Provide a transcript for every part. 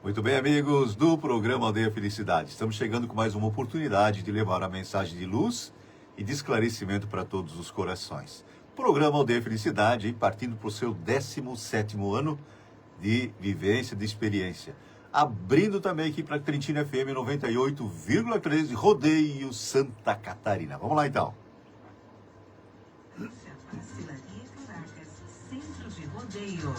Muito bem, amigos do programa Aldeia Felicidade. Estamos chegando com mais uma oportunidade de levar a mensagem de luz e de esclarecimento para todos os corações. Programa Aldeia Felicidade, partindo para o seu 17º ano de vivência, de experiência. Abrindo também aqui para a Trentina FM 98,13, Rodeio Santa Catarina. Vamos lá, então. Centro de Rodeio.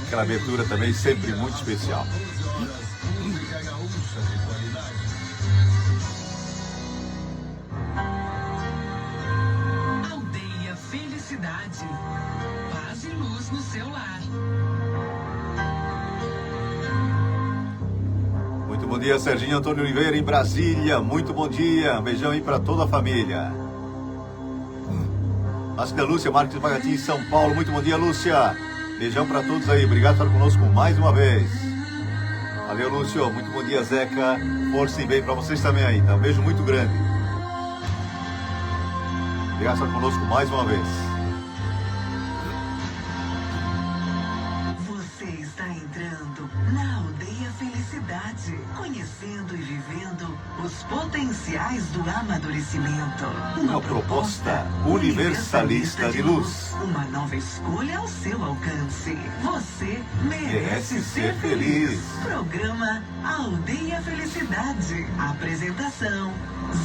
Aquela abertura também sempre muito especial. Aldeia Felicidade. Paz e luz no seu lar. Muito bom dia, Serginho Antônio Oliveira, em Brasília. Muito bom dia. Um beijão aí para toda a família. Nossa Lúcia Marques Bagatim, em São Paulo. Muito bom dia, Lúcia. Beijão para todos aí. Obrigado por estar conosco mais uma vez. Valeu, Lúcio. Muito bom dia, Zeca. Força e bem para vocês também aí. Tá? Um beijo muito grande. Obrigado por estar conosco mais uma vez. Você está entrando na Aldeia Felicidade, conhecendo e vivendo os potenciais do amadurecimento. Uma proposta universalista de luz. Uma nova escolha ao seu alcance. Você merece ser feliz. feliz. Programa Aldeia Felicidade. Apresentação: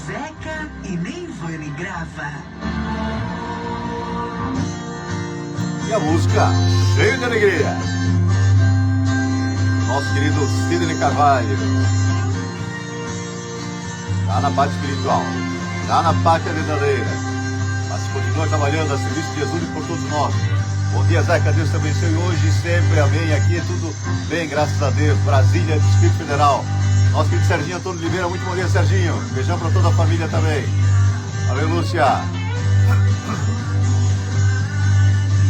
Zeca e Neivane Grava. E a música cheia de alegria. Nosso querido Sidney Carvalho. Está na parte espiritual, está na parte verdadeira, mas continua trabalhando a serviço de Jesus e por todos nós. Bom dia, Zeca, Deus te abençoe hoje e sempre, amém. Aqui é tudo bem, graças a Deus. Brasília, Distrito Federal. Nosso querido Serginho Antônio Oliveira, muito bom dia, Serginho. Beijão para toda a família também. Valeu, Lúcia.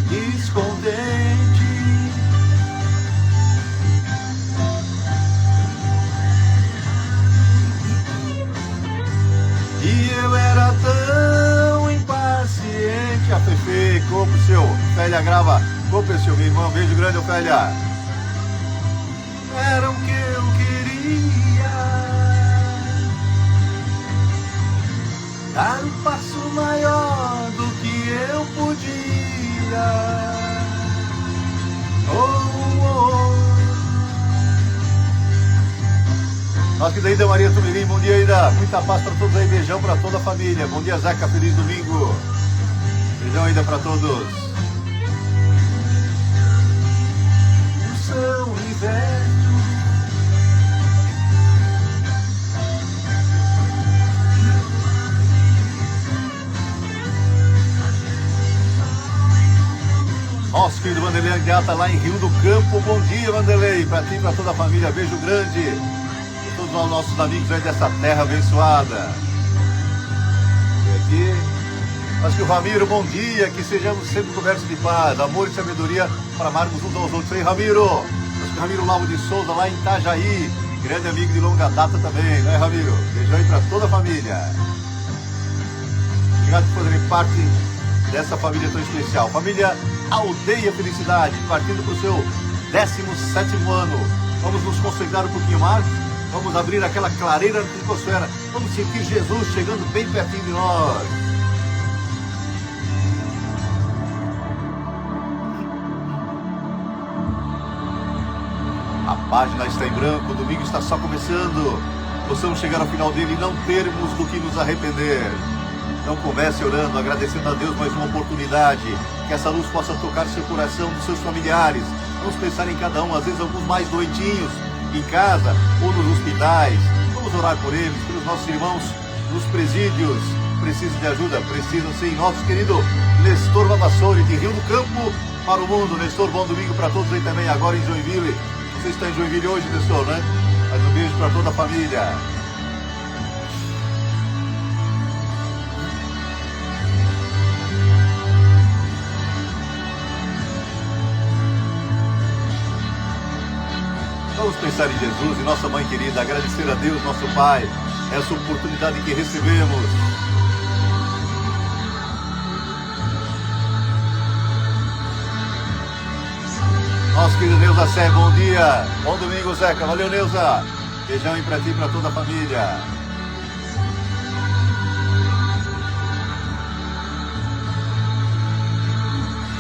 Descontente. E eu era tão impaciente. A Fefe, compra o seu. Ofélia grava, compra o seu, meu irmão. Beijo grande, Ofélia. Era o que eu queria. Dar um passo maior do que eu podia. Nossa querida Ida Maria Tumirim, bom dia, Ida. Muita paz para todos aí, beijão para toda a família. Bom dia, Zeca, feliz domingo. Beijão ainda para todos. O São Universo. Nosso querido Vanderlei Angata lá em Rio do Campo. Bom dia, Vanderlei. Para ti e para toda a família, beijo grande. Todos os nossos amigos aí dessa terra abençoada. E aqui, mas que o Ramiro, bom dia, que sejamos sempre cobertos de paz, amor e sabedoria para amarmos uns aos outros. Aí, Ramiro, mas que o Ramiro Lavo de Souza, lá em Itajaí, grande amigo de longa data também, né, Ramiro? Beijão aí para toda a família. Obrigado por fazerem parte dessa família tão especial. Família Aldeia Felicidade, partindo para o seu 17º ano. Vamos nos concentrar um pouquinho mais. Vamos abrir aquela clareira na atmosfera. Vamos sentir Jesus chegando bem pertinho de nós. A página está em branco, o domingo está só começando. Possamos chegar ao final dele e não termos do que nos arrepender. Então comece orando, agradecendo a Deus mais uma oportunidade. Que essa luz possa tocar seu coração, dos seus familiares. Vamos pensar em cada um, às vezes alguns mais doentinhos, em casa ou nos hospitais. Vamos orar por eles, pelos nossos irmãos nos presídios. Precisam de ajuda? Precisam sim. Nosso querido Nestor Lavassori, de Rio do Campo para o mundo. Nestor, bom domingo para todos aí também, agora em Joinville. Você está em Joinville hoje, Nestor, né? Mas um beijo para toda a família. Vamos pensar em Jesus e nossa mãe querida, agradecer a Deus, nosso Pai, essa oportunidade que recebemos. Nossa querida Neuza Sé, bom dia. Bom domingo, Zeca. Valeu, Neuza. Beijão aí pra ti e pra toda a família.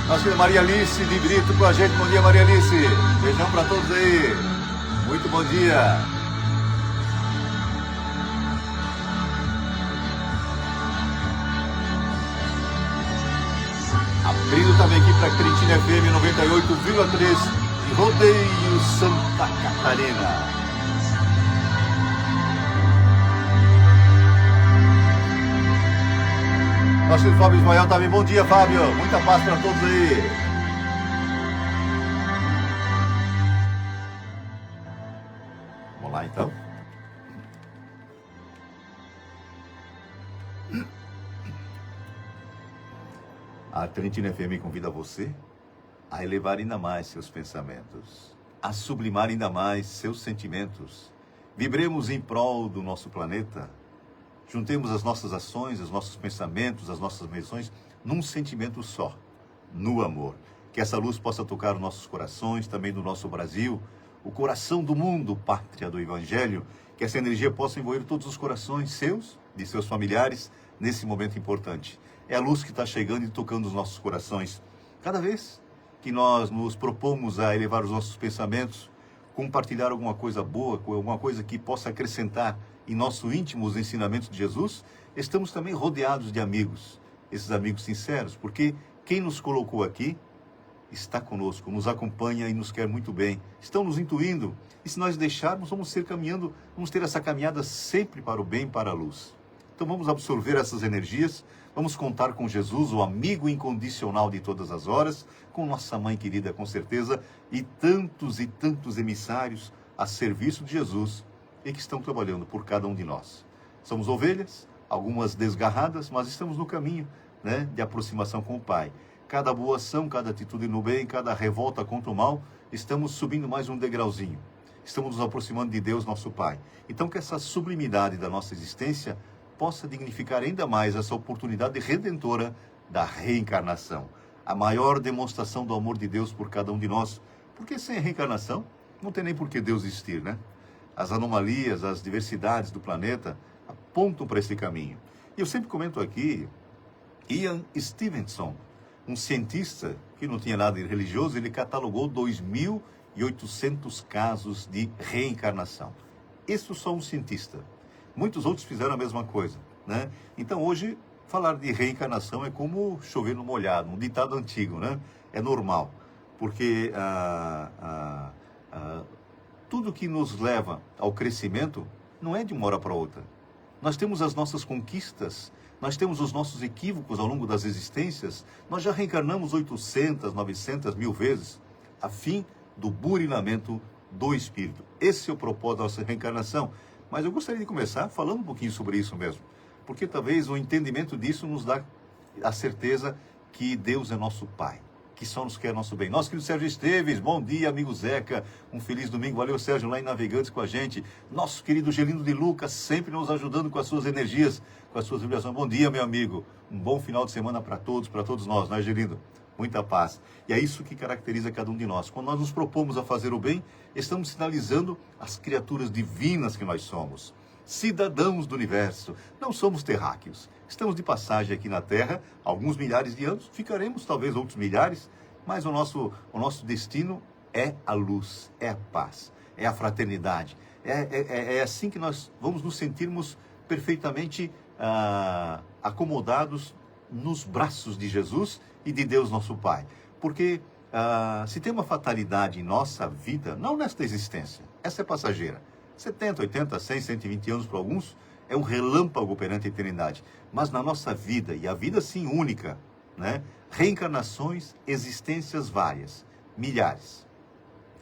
Nossa querida Maria Alice de Brito com a gente. Bom dia, Maria Alice. Beijão pra todos aí. Muito bom dia. Abrindo também aqui para Cretina FM 98,3 de Rodeio, Santa Catarina. Nosso filho Fábio Ismael também. Bom dia, Fábio. Muita paz para todos aí. Vamos lá, então. A Trentina FM convida você a elevar ainda mais seus pensamentos, a sublimar ainda mais seus sentimentos. Vibremos em prol do nosso planeta. Juntemos as nossas ações, os nossos pensamentos, as nossas menções num sentimento só, no amor. Que essa luz possa tocar os nossos corações, também do nosso Brasil, o coração do mundo, pátria do Evangelho. Que essa energia possa envolver todos os corações seus, de seus familiares, nesse momento importante. É a luz que está chegando e tocando os nossos corações. Cada vez que nós nos propomos a elevar os nossos pensamentos, compartilhar alguma coisa boa, alguma coisa que possa acrescentar em nosso íntimo os ensinamentos de Jesus, estamos também rodeados de amigos, esses amigos sinceros, porque quem nos colocou aqui está conosco, nos acompanha e nos quer muito bem, estão nos intuindo, e se nós deixarmos, vamos ter essa caminhada sempre para o bem, para a luz. Então vamos absorver essas energias, vamos contar com Jesus, o amigo incondicional de todas as horas, com nossa mãe querida, com certeza, e tantos emissários a serviço de Jesus e que estão trabalhando por cada um de nós. Somos ovelhas, algumas desgarradas, mas estamos no caminho, de aproximação com o Pai. Cada boa ação, cada atitude no bem, cada revolta contra o mal, estamos subindo mais um degrauzinho. Estamos nos aproximando de Deus, nosso Pai. Então que essa sublimidade da nossa existência possa dignificar ainda mais essa oportunidade redentora da reencarnação. A maior demonstração do amor de Deus por cada um de nós. Porque sem a reencarnação, não tem nem por que Deus existir, As anomalias, as diversidades do planeta apontam para esse caminho. E eu sempre comento aqui, Ian Stevenson, um cientista que não tinha nada de religioso, ele catalogou 2.800 casos de reencarnação. Isso só um cientista. Muitos outros fizeram a mesma coisa, Então hoje, falar de reencarnação é como chover no molhado, um ditado antigo, É normal, porque tudo que nos leva ao crescimento não é de uma hora para outra. Nós temos as nossas conquistas, nós temos os nossos equívocos ao longo das existências, nós já reencarnamos 800, 900, 1000 vezes, a fim do burilamento do espírito. Esse é o propósito da nossa reencarnação. Mas eu gostaria de começar falando um pouquinho sobre isso mesmo, porque talvez o entendimento disso nos dá a certeza que Deus é nosso Pai, que só nos quer nosso bem. Nosso querido Sérgio Esteves, bom dia, amigo Zeca, um feliz domingo, valeu Sérgio, lá em Navegantes com a gente. Nosso querido Gelino de Lucas, sempre nos ajudando com as suas energias, com as suas vibrações. Bom dia, meu amigo, um bom final de semana para todos nós, Gelino? Muita paz. E é isso que caracteriza cada um de nós. Quando nós nos propomos a fazer o bem, estamos sinalizando as criaturas divinas que nós somos. Cidadãos do universo. Não somos terráqueos. Estamos de passagem aqui na Terra, alguns milhares de anos, ficaremos talvez outros milhares, mas o nosso destino é a luz, é a paz, é a fraternidade. É assim que nós vamos nos sentirmos perfeitamente acomodados nos braços de Jesus e de Deus nosso Pai. Porque se tem uma fatalidade em nossa vida, não nesta existência, essa é passageira. 70, 80, 100, 120 anos para alguns, é um relâmpago perante a eternidade. Mas na nossa vida, e a vida sim única, reencarnações, existências várias, milhares.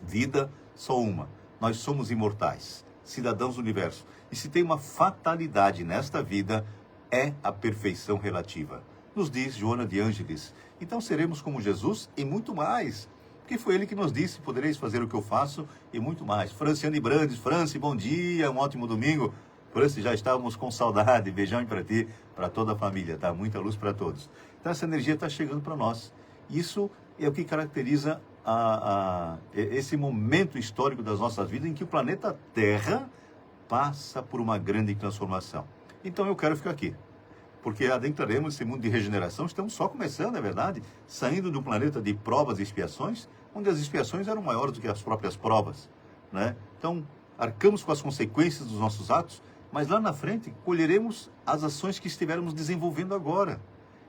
Vida só uma. Nós somos imortais, cidadãos do universo. E se tem uma fatalidade nesta vida, é a perfeição relativa. Nos diz Joana de Ângeles. Então seremos como Jesus e muito mais. Porque foi ele que nos disse, podereis fazer o que eu faço e muito mais. Franciane Brandes, Franci, bom dia, um ótimo domingo. Franci, já estávamos com saudade, beijão para ti, para toda a família, Muita luz para todos. Então essa energia está chegando para nós. Isso é o que caracteriza esse momento histórico das nossas vidas em que o planeta Terra passa por uma grande transformação. Então eu quero ficar aqui, porque adentraremos esse mundo de regeneração. Estamos só começando, é verdade, saindo de um planeta de provas e expiações, onde as expiações eram maiores do que as próprias provas, né? Então, arcamos com as consequências dos nossos atos, mas lá na frente colheremos as ações que estivermos desenvolvendo agora.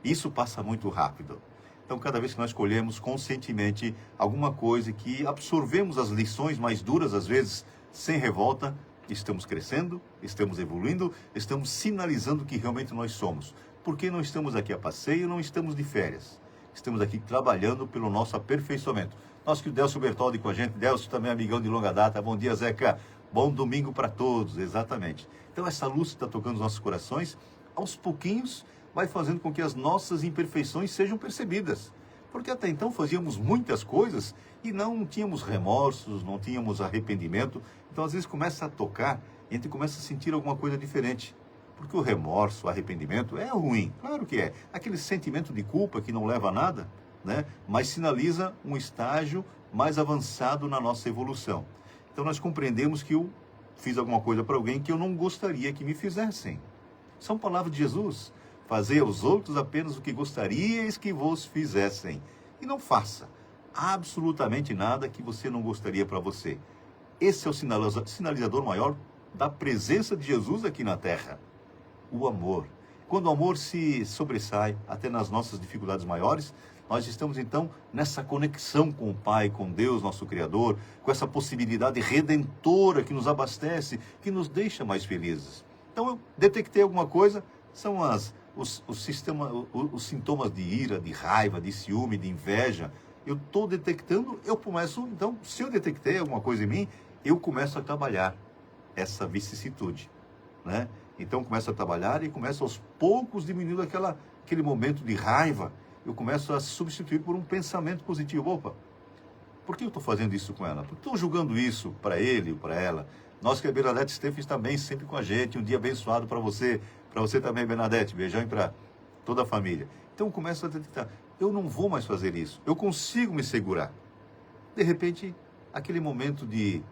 Isso passa muito rápido. Então, cada vez que nós colhemos conscientemente alguma coisa, que absorvemos as lições mais duras, às vezes, sem revolta, estamos crescendo, estamos evoluindo, estamos sinalizando que realmente nós somos. Porque não estamos aqui a passeio, não estamos de férias. Estamos aqui trabalhando pelo nosso aperfeiçoamento. Nosso querido Delcio Bertoldi com a gente. Delcio também amigão de longa data. Bom dia, Zeca. Bom domingo para todos, exatamente. Então, essa luz que está tocando os nossos corações, aos pouquinhos, vai fazendo com que as nossas imperfeições sejam percebidas. Porque até então fazíamos muitas coisas e não tínhamos remorsos, não tínhamos arrependimento. Então, às vezes, começa a tocar e a gente começa a sentir alguma coisa diferente. Porque o remorso, o arrependimento é ruim, claro que é. Aquele sentimento de culpa que não leva a nada, né? Mas sinaliza um estágio mais avançado na nossa evolução. Então, nós compreendemos que eu fiz alguma coisa para alguém que eu não gostaria que me fizessem. São palavras de Jesus. Fazei aos outros apenas o que gostaríeis que vos fizessem. E não faça absolutamente nada que você não gostaria para você. Esse é o sinalizador maior da presença de Jesus aqui na Terra. O amor. Quando o amor se sobressai até nas nossas dificuldades maiores, nós estamos então nessa conexão com o Pai, com Deus, nosso Criador, com essa possibilidade redentora que nos abastece, que nos deixa mais felizes. Então eu detectei alguma coisa, são os sintomas de ira, de raiva, de ciúme, de inveja. Eu estou detectando, eu começo, então, se eu detectei alguma coisa em mim, eu começo a trabalhar essa vicissitude, né? Então, começo a trabalhar e começo aos poucos diminuindo aquele momento de raiva. Eu começo a substituir por um pensamento positivo. Opa, por que eu estou fazendo isso com ela? Por que estou julgando isso para ele ou para ela? Nós que a Bernadette Steffens também sempre com a gente. Um dia abençoado para você também, Bernadette. Beijão para toda a família. Então, eu começo a detectar. Eu não vou mais fazer isso. Eu consigo me segurar. De repente, aquele momento de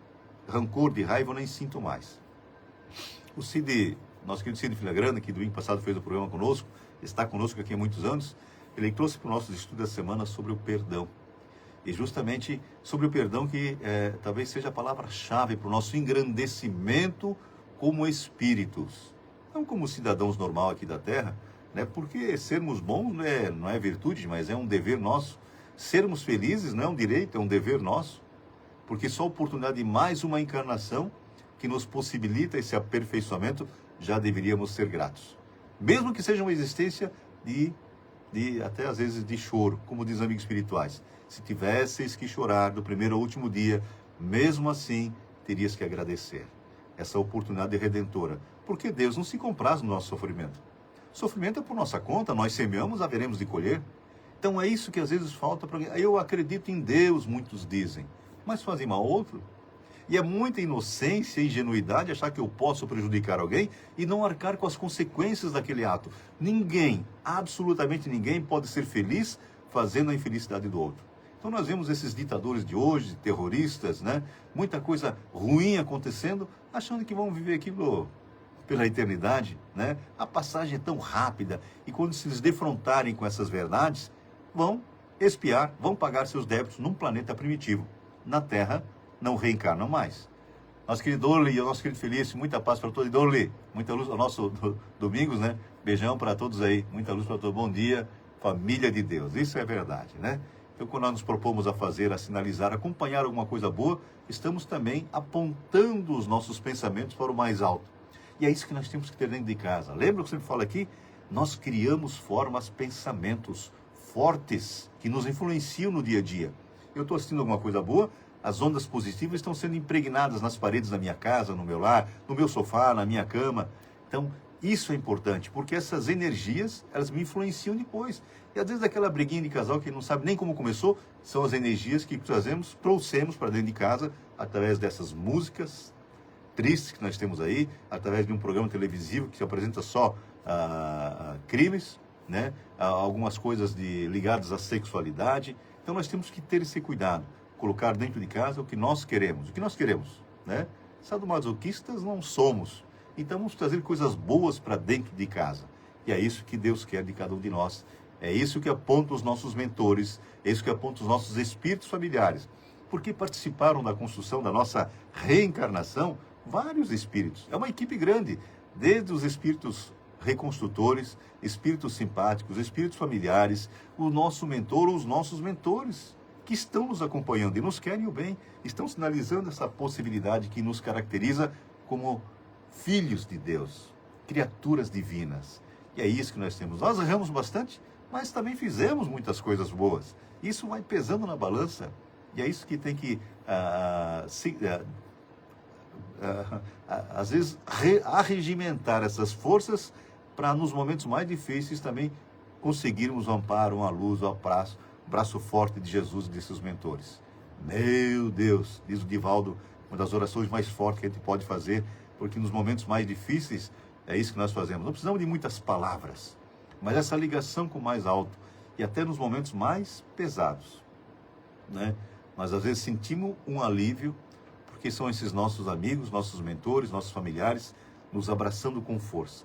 rancor, de raiva, eu nem sinto mais. O nosso querido Cid Filagrana, que domingo passado fez o programa conosco, está conosco aqui há muitos anos, ele trouxe para o nosso estudo da semana sobre o perdão. E justamente sobre o perdão que talvez seja a palavra-chave para o nosso engrandecimento como espíritos. Não como cidadãos normais aqui da Terra, né? Porque sermos bons não é virtude, mas é um dever nosso. Sermos felizes não é um direito, é um dever nosso. Porque só a oportunidade de mais uma encarnação que nos possibilita esse aperfeiçoamento, já deveríamos ser gratos. Mesmo que seja uma existência até às vezes de choro, como diz amigos espirituais. Se tivesseis que chorar do primeiro ao último dia, mesmo assim, terias que agradecer. Essa oportunidade redentora. Porque Deus não se compraz no nosso sofrimento. Sofrimento é por nossa conta, nós semeamos, haveremos de colher. Então é isso que às vezes falta para alguém. Eu acredito em Deus, muitos dizem, mas fazem mal ao outro. E é muita inocência e ingenuidade achar que eu posso prejudicar alguém e não arcar com as consequências daquele ato. Ninguém, absolutamente ninguém, pode ser feliz fazendo a infelicidade do outro. Então nós vemos esses ditadores de hoje, terroristas, né? Muita coisa ruim acontecendo, achando que vão viver aquilo pela eternidade, né? A passagem é tão rápida e quando se defrontarem com essas verdades, vão expiar, vão pagar seus débitos num planeta primitivo. Na Terra, não reencarnam mais. Nosso querido Orly e o nosso querido Felício, muita paz para todos. Orly, muita luz ao nosso domingos, né? Beijão para todos aí, muita luz para todos. Bom dia, família de Deus. Isso é verdade, né? Então, quando nós nos propomos a fazer, a sinalizar, acompanhar alguma coisa boa, estamos também apontando os nossos pensamentos para o mais alto. E é isso que nós temos que ter dentro de casa. Lembra que eu sempre falo aqui? Nós criamos formas, pensamentos fortes que nos influenciam no dia a dia. Eu estou assistindo alguma coisa boa, as ondas positivas estão sendo impregnadas nas paredes da minha casa, no meu lar, no meu sofá, na minha cama. Então, isso é importante, porque essas energias, elas me influenciam depois. E às vezes aquela briguinha de casal que não sabe nem como começou, são as energias que trouxemos para dentro de casa, através dessas músicas tristes que nós temos aí, através de um programa televisivo que se apresenta só crimes, né? Algumas coisas ligadas à sexualidade. Então nós temos que ter esse cuidado, colocar dentro de casa o que nós queremos, né? Sadomasoquistas não somos, então vamos trazer coisas boas para dentro de casa. E é isso que Deus quer de cada um de nós. É isso que aponta os nossos mentores, é isso que aponta os nossos espíritos familiares. Porque participaram da construção da nossa reencarnação vários espíritos. É uma equipe grande, desde os espíritos reconstrutores, espíritos simpáticos, espíritos familiares, o nosso mentor, os nossos mentores, que estão nos acompanhando e nos querem o bem, estão sinalizando essa possibilidade que nos caracteriza como filhos de Deus, criaturas divinas. E é isso que nós temos. Nós erramos bastante, mas também fizemos muitas coisas boas. Isso vai pesando na balança. E é isso que tem que, às vezes, arregimentar essas forças para, nos momentos mais difíceis, também conseguirmos o amparo, uma luz, o braço forte de Jesus e de seus mentores. Meu Deus, diz o Divaldo, uma das orações mais fortes que a gente pode fazer, porque nos momentos mais difíceis é isso que nós fazemos. Não precisamos de muitas palavras, mas essa ligação com o mais alto, e até nos momentos mais pesados, né? Mas às vezes sentimos um alívio, porque são esses nossos amigos, nossos mentores, nossos familiares, nos abraçando com força.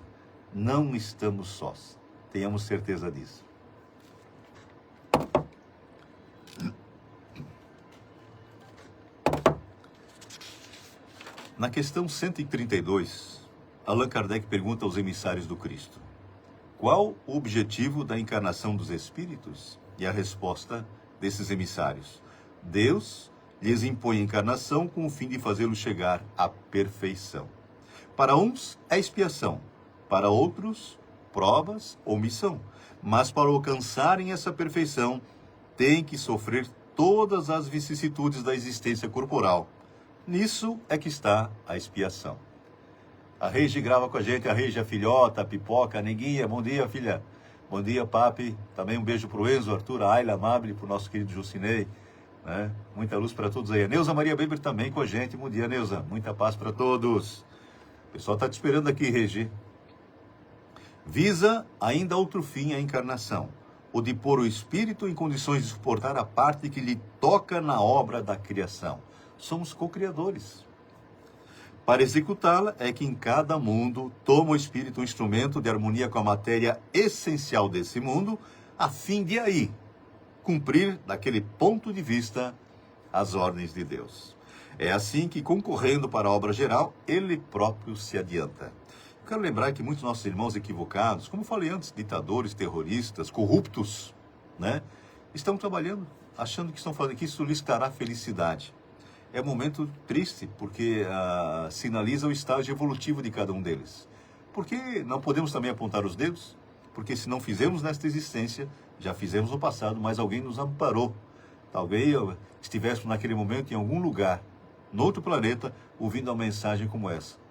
Não estamos sós, tenhamos certeza disso. Na questão 132, Allan Kardec pergunta aos emissários do Cristo: qual o objetivo da encarnação dos espíritos? E a resposta desses emissários: Deus lhes impõe a encarnação com o fim de fazê-los chegar à perfeição. Para uns é expiação, para outros provas ou missão. Mas para alcançarem essa perfeição, têm que sofrer todas as vicissitudes da existência corporal. Nisso é que está a expiação. A Reigi grava com a gente, a Reigi, a filhota, a pipoca, a neguinha. Bom dia, filha. Bom dia, papi. Também um beijo para o Enzo, Arthur, a Ayla, Amable, para o nosso querido Jucinei. Né? Muita luz para todos aí. A Neuza Maria Weber também com a gente. Bom dia, Neuza. Muita paz para todos. O pessoal está te esperando aqui, Regi. Visa ainda outro fim a encarnação, o de pôr o espírito em condições de suportar a parte que lhe toca na obra da criação. Somos co-criadores. Para executá-la é que em cada mundo toma o espírito um instrumento de harmonia com a matéria essencial desse mundo, a fim de aí cumprir, daquele ponto de vista, as ordens de Deus. É assim que, concorrendo para a obra geral, ele próprio se adianta. Eu quero lembrar que muitos nossos irmãos equivocados, como falei antes, ditadores, terroristas, corruptos, né, estão trabalhando, achando que estão fazendo que isso lhes trará felicidade. É um momento triste, porque sinaliza o estágio evolutivo de cada um deles. Porque não podemos também apontar os dedos, porque se não fizemos nesta existência, já fizemos no passado, mas alguém nos amparou. Talvez estivéssemos naquele momento em algum lugar, no outro planeta, ouvindo uma mensagem como essa.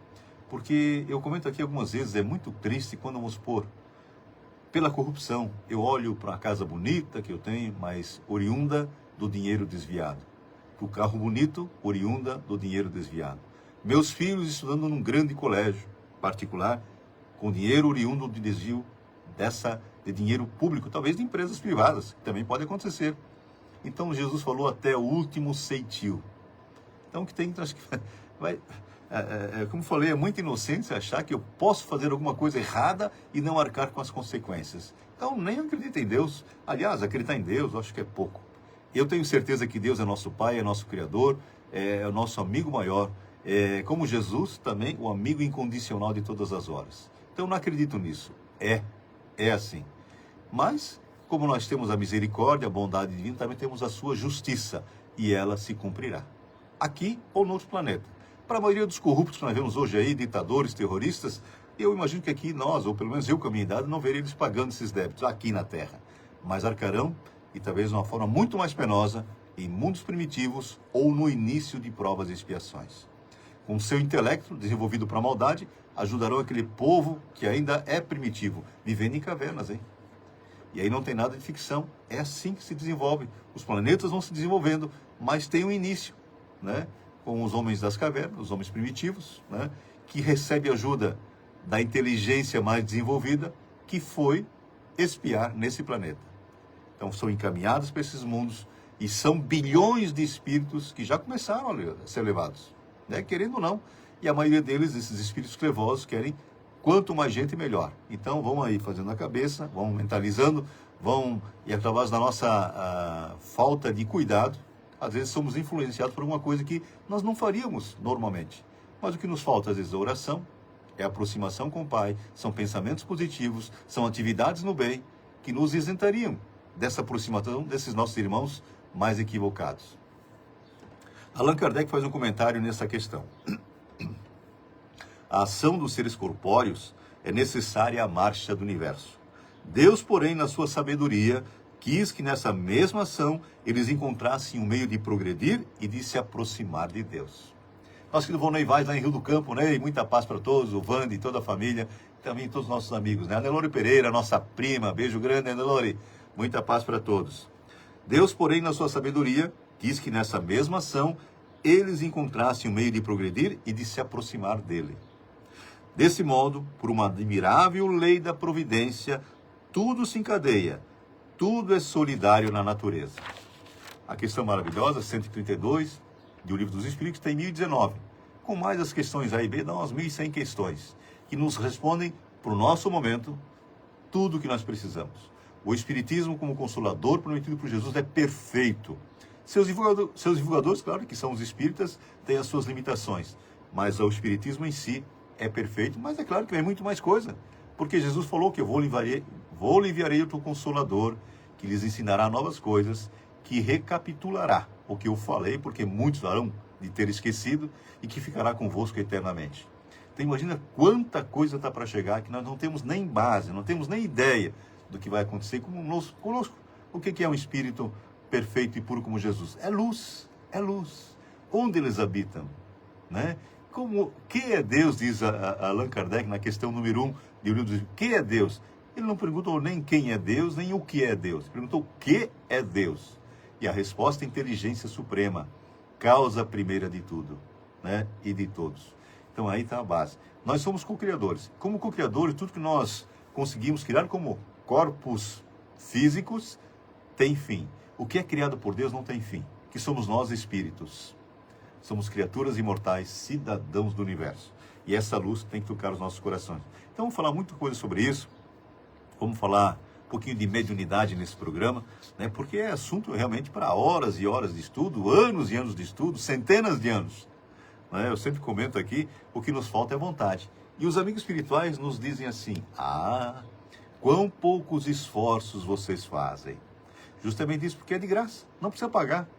Porque eu comento aqui algumas vezes, é muito triste quando, vamos supor, pela corrupção, eu olho para a casa bonita que eu tenho, mas oriunda do dinheiro desviado. O carro bonito, oriunda do dinheiro desviado. Meus filhos estudando num grande colégio particular, com dinheiro oriundo de desvio de dinheiro público, talvez de empresas privadas, que também pode acontecer. Então Jesus falou até o último ceitil. Então que tem, acho que vai, como falei, é muita inocência achar que eu posso fazer alguma coisa errada e não arcar com as consequências. Então nem acredito em Deus. Aliás, acreditar em Deus eu acho que é pouco. Eu tenho certeza que Deus é nosso Pai, é nosso Criador, é o nosso amigo maior, como Jesus também, o amigo incondicional de todas as horas. Então não acredito nisso. É assim. Mas, como nós temos a misericórdia, a bondade divina, também temos a sua justiça, e ela se cumprirá. Aqui ou no outro planeta. Para a maioria dos corruptos que nós vemos hoje aí, ditadores, terroristas, eu imagino que aqui nós, ou pelo menos eu com a minha idade, não verei eles pagando esses débitos aqui na Terra. Mas arcarão, e talvez de uma forma muito mais penosa, em mundos primitivos ou no início de provas e expiações. Com seu intelecto, desenvolvido para a maldade, ajudarão aquele povo que ainda é primitivo, vivendo em cavernas, hein? E aí não tem nada de ficção, é assim que se desenvolve. Os planetas vão se desenvolvendo, mas tem um início, né? Com os homens das cavernas, os homens primitivos, né? Que recebe ajuda da inteligência mais desenvolvida, que foi espiar nesse planeta. Então são encaminhados para esses mundos, E são bilhões de espíritos que já começaram a ser levados, né? Querendo ou não. E a maioria deles, esses espíritos trevosos, querem quanto mais gente, melhor. Então, vão aí fazendo a cabeça, vão mentalizando, e através da nossa falta de cuidado, às vezes somos influenciados por uma coisa que nós não faríamos normalmente. Mas o que nos falta, às vezes, é oração, é aproximação com o Pai, são pensamentos positivos, são atividades no bem, que nos isentariam dessa aproximação desses nossos irmãos mais equivocados. Allan Kardec faz um comentário nessa questão. A ação dos seres corpóreos é necessária à marcha do universo. Deus, porém, na sua sabedoria, quis que nessa mesma ação eles encontrassem um meio de progredir e de se aproximar de Deus. Nós que não vamos Ney lá em Rio do Campo, né? E muita paz para todos, o Vande e toda a família, também todos os nossos amigos, né? A Nelore Pereira, nossa prima, beijo grande, Nelore, muita paz para todos. Deus, porém, na sua sabedoria, quis que nessa mesma ação eles encontrassem um meio de progredir e de se aproximar dele. Desse modo, por uma admirável lei da providência, tudo se encadeia, tudo é solidário na natureza. A questão maravilhosa, 132, do Livro dos Espíritos, tem 1019. Com mais as questões A e B, dá umas 1100 questões, que nos respondem, para o nosso momento, tudo o que nós precisamos. O Espiritismo, como consolador prometido por Jesus, é perfeito. Seus divulgadores, claro, que são os espíritas, têm as suas limitações, mas o Espiritismo em si é perfeito, mas é claro que vem muito mais coisa, porque Jesus falou que eu vou lhe enviarei outro Consolador, que lhes ensinará novas coisas, que recapitulará o que eu falei, porque muitos harão de ter esquecido, e que ficará convosco eternamente. Então imagina quanta coisa está para chegar, que nós não temos nem base, não temos nem ideia do que vai acontecer conosco. O que é um espírito perfeito e puro como Jesus? É luz, é luz. Onde eles habitam, né? Que é Deus, diz Allan Kardec na questão número 1 do livro dos Espíritos. Que é Deus? Ele não perguntou nem quem é Deus, nem o que é Deus. Ele perguntou o que é Deus. E a resposta é inteligência suprema, causa primeira de tudo, né? E de todos. Então aí está a base. Nós somos co-criadores. Como co-criadores, tudo que nós conseguimos criar como corpos físicos tem fim. O que é criado por Deus não tem fim, que somos nós espíritos. Somos criaturas imortais, cidadãos do universo. E essa luz tem que tocar os nossos corações. Então vamos falar muita coisa sobre isso. Vamos falar um pouquinho de mediunidade nesse programa, né? Porque é assunto realmente para horas e horas de estudo, anos e anos de estudo, centenas de anos. Né? Eu sempre comento aqui, o que nos falta é vontade. E os amigos espirituais nos dizem assim: quão poucos esforços vocês fazem. Justamente isso, porque é de graça, não precisa pagar.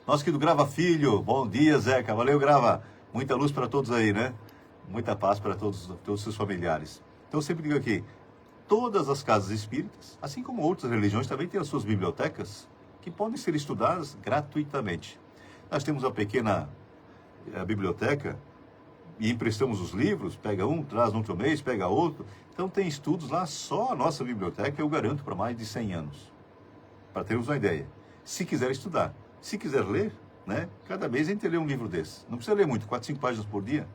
Nós que do Grava Filho, bom dia, Zeca, valeu, Grava. Muita luz para todos aí, né? Muita paz para todos os seus familiares. Então eu sempre digo aqui, todas as casas espíritas, assim como outras religiões, também têm as suas bibliotecas, que podem ser estudadas gratuitamente. Nós temos uma pequena biblioteca e emprestamos os livros, pega um, traz no outro mês, pega outro. Então tem estudos lá, só a nossa biblioteca eu garanto para mais de 100 anos. Para termos uma ideia. Se quiser estudar, se quiser ler, né? Cada mês a gente lê um livro desse. Não precisa ler muito, 4, 5 páginas por dia.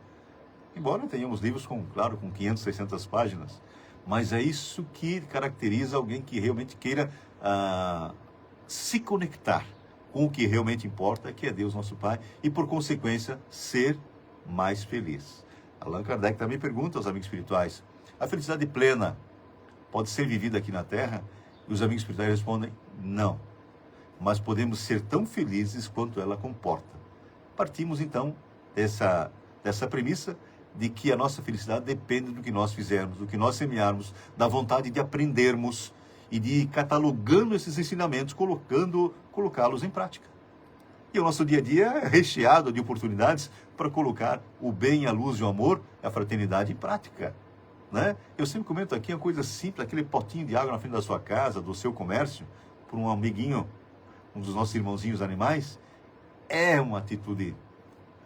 Embora tenhamos livros com 500, 600 páginas. Mas é isso que caracteriza alguém que realmente queira se conectar com o que realmente importa, que é Deus nosso Pai, e por consequência, ser mais feliz. Allan Kardec também pergunta aos amigos espirituais: a felicidade plena pode ser vivida aqui na Terra? E os amigos espirituais respondem: não. Mas podemos ser tão felizes quanto ela comporta. Partimos então dessa premissa de que a nossa felicidade depende do que nós fizermos, do que nós semearmos, da vontade de aprendermos e de ir catalogando esses ensinamentos, colocá-los em prática. E o nosso dia a dia é recheado de oportunidades para colocar o bem, a luz e o amor, a fraternidade em prática. Né? Eu sempre comento aqui uma coisa simples, aquele potinho de água na frente da sua casa, do seu comércio, por um amiguinho, um dos nossos irmãozinhos animais, é uma atitude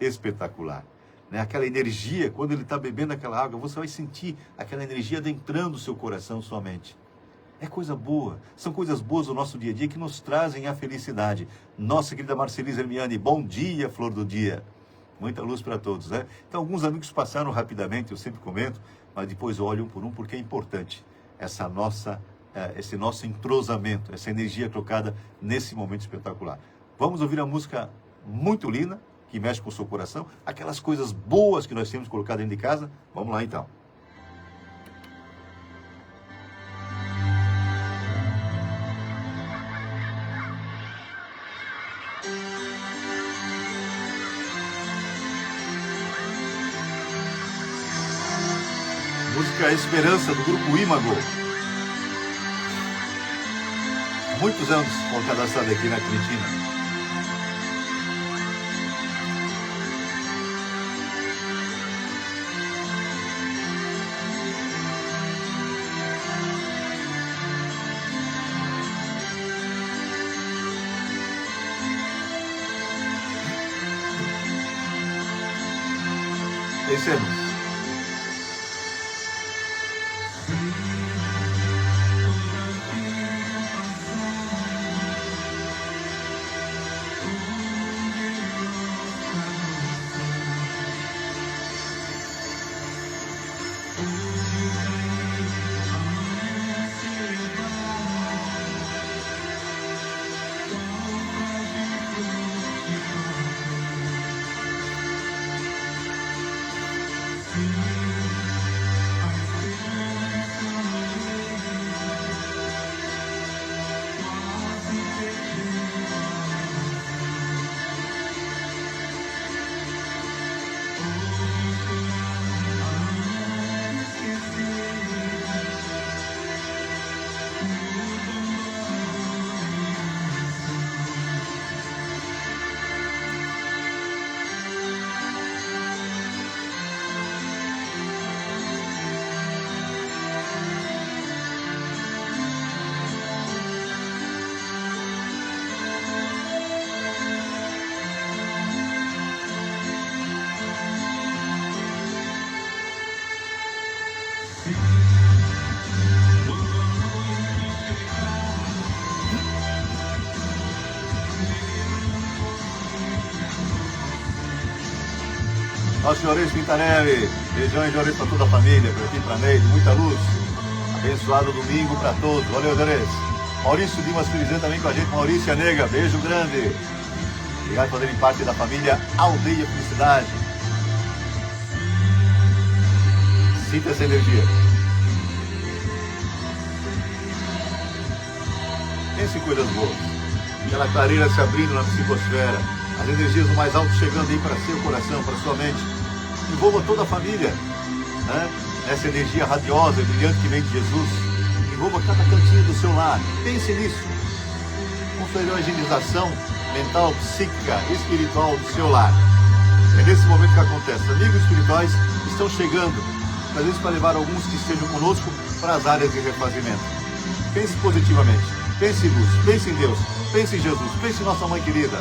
espetacular. Né? Aquela energia, quando ele está bebendo aquela água, você vai sentir aquela energia adentrando o seu coração, sua mente. É coisa boa, são coisas boas do nosso dia a dia que nos trazem a felicidade. Nossa querida Marcelisa Hermiani, bom dia, flor do dia. Muita luz para todos, né? Então, alguns amigos passaram rapidamente, eu sempre comento, mas depois eu olho um por um, porque é importante esse nosso entrosamento, essa energia trocada nesse momento espetacular. Vamos ouvir a música muito linda, que mexe com o seu coração, aquelas coisas boas que nós temos colocado dentro de casa. Vamos lá então. Música Esperança, do grupo Imago. Muitos anos com cadastrado aqui na Argentina. Pensemos. Nosso Senhores Pintarelli, beijão de orelha para toda a família, para ti, para Neide, muita luz. Abençoado domingo para todos. Valeu, Dorês. Maurício Dimas Felizão também com a gente. Maurícia Nega, beijo grande. Obrigado por fazerem parte da família Aldeia Felicidade. Sinta essa energia. Pense em coisas boas. Aquela clareira se abrindo na psicosfera. As energias do mais alto chegando aí para seu coração, para sua mente. Envolva toda a família, né? Essa energia radiosa e brilhante que vem de Jesus. Envolva cada cantinho do seu lar. Pense nisso. Confere a higienização mental, psíquica, espiritual do seu lar. É nesse momento que acontece. Amigos espirituais estão chegando, às vezes para levar alguns que estejam conosco para as áreas de refazimento. Pense positivamente. Pense em luz. Pense em Deus. Pense em Jesus. Pense em nossa mãe querida.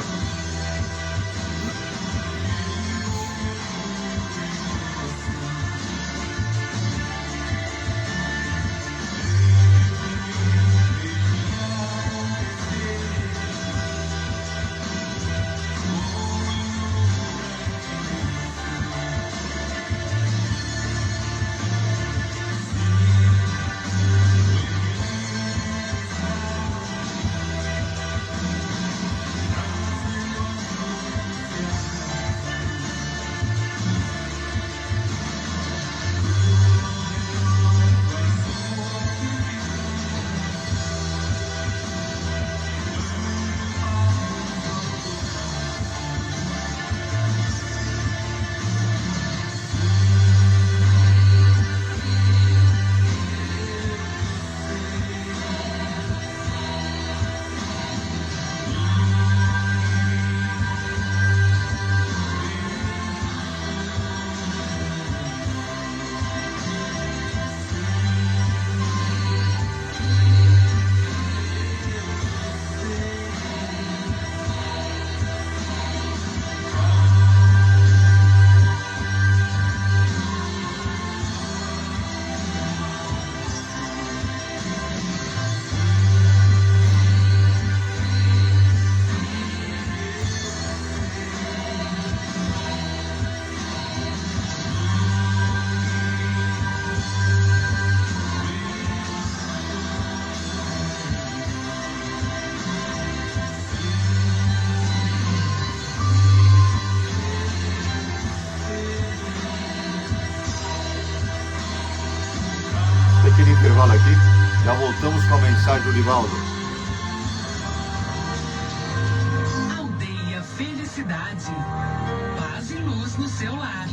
mensagem do Livaldo. Aldeia Felicidade. Paz e luz no seu lar.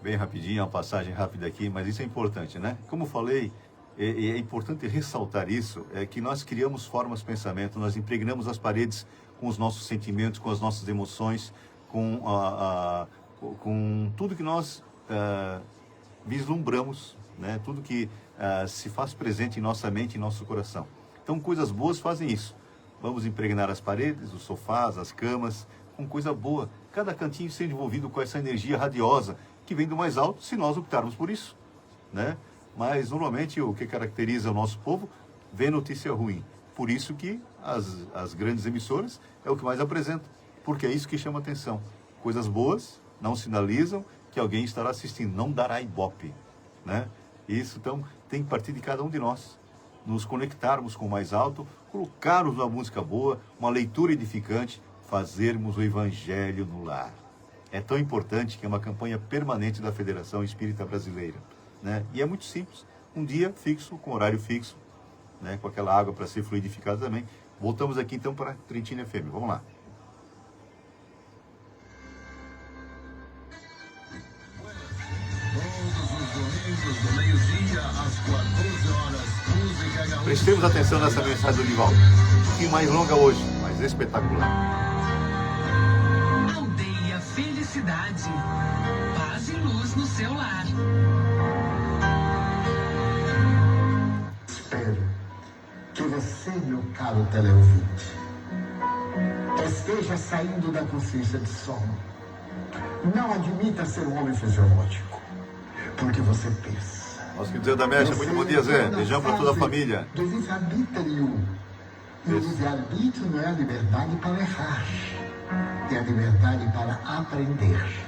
Bem rapidinho, uma passagem rápida aqui, mas isso é importante, né? Como falei, é importante ressaltar isso, é que nós criamos formas de pensamento, nós impregnamos as paredes com os nossos sentimentos, com as nossas emoções, com tudo que nós vislumbramos, né? Tudo que se faz presente em nossa mente e em nosso coração. Então, coisas boas fazem isso. Vamos impregnar as paredes, os sofás, as camas, com coisa boa. Cada cantinho sendo envolvido com essa energia radiosa que vem do mais alto, se nós optarmos por isso, né? Mas, normalmente, o que caracteriza o nosso povo, vê notícia ruim. Por isso que as grandes emissoras é o que mais apresentam, porque é isso que chama atenção. Coisas boas não sinalizam que alguém estará assistindo, não dará ibope, né? Isso, então, tem que partir de cada um de nós. Nos conectarmos com o mais alto, colocarmos uma música boa, uma leitura edificante, fazermos o evangelho no lar. É tão importante que é uma campanha permanente da Federação Espírita Brasileira, né? E é muito simples, um dia fixo, com horário fixo, né? Com aquela água para ser fluidificada também. Voltamos aqui então para Trentina FM, vamos lá. Todos os domingos, do meio-dia às 14 horas, música gaúcha. Prestemos atenção nessa mensagem do Livaldo. Um pouquinho mais longa hoje, mas espetacular. Aldeia Felicidade. Paz e luz no seu lar. Espero que você, meu caro teleouvinte, esteja saindo da consciência de sono. Não admita ser um homem fisiológico, porque você pensa. Nosso querido Zé da Mecha, muito bom dia, Zé. Beijão para toda a família. Do livre-arbítrio. E o livre-arbítrio não é a liberdade para errar, é a liberdade para aprender.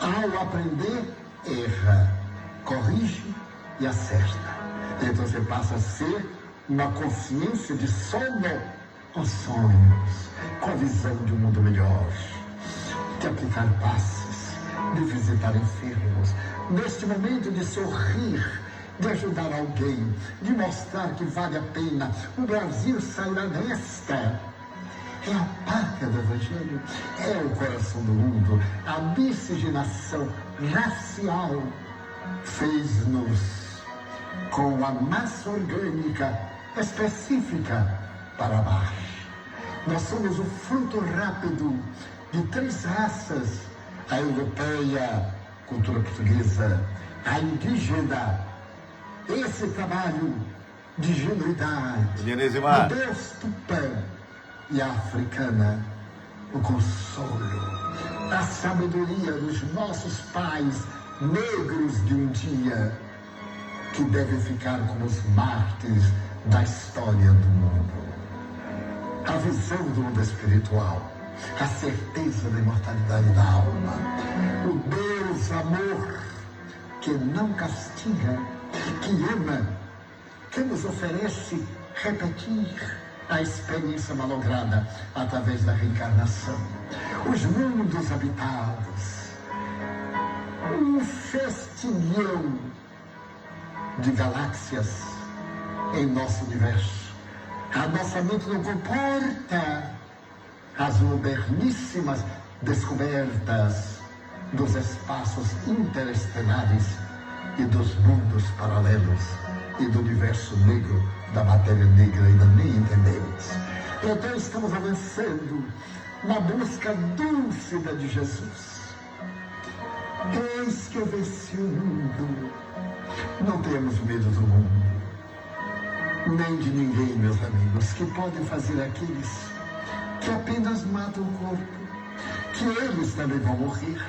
Ao aprender, erra, corrige e acerta. Então você passa a ser uma consciência de sono, com sonhos, com a visão de um mundo melhor, de aplicar passes, de visitar enfermos, neste momento de sorrir, de ajudar alguém, de mostrar que vale a pena. O Brasil sairá desta. É a pátria do Evangelho, é o coração do mundo. A miscigenação racial fez-nos com a massa orgânica específica para amar. Nós somos o fruto rápido de 3 raças: a europeia, cultura portuguesa, a indígena, esse trabalho de genuidade, Genesimar. de Deus Tupã, e a africana, o consolo, a sabedoria dos nossos pais negros de um dia, que devem ficar como os mártires da história do mundo. A visão do mundo espiritual, a certeza da imortalidade da alma, o Deus amor que não castiga, que ama, que nos oferece repetir a experiência malograda através da reencarnação, os mundos habitados, um festilhão de galáxias em nosso universo. A nossa mente não comporta as moderníssimas descobertas dos espaços interestelares e dos mundos paralelos e do universo negro, da matéria negra, ainda nem entendemos. Então estamos avançando na busca dúlcida de Jesus. Eis que eu venci o mundo. Não temos medo do mundo, nem de ninguém, meus amigos, que podem fazer aqueles que apenas matam o corpo, que eles também vão morrer.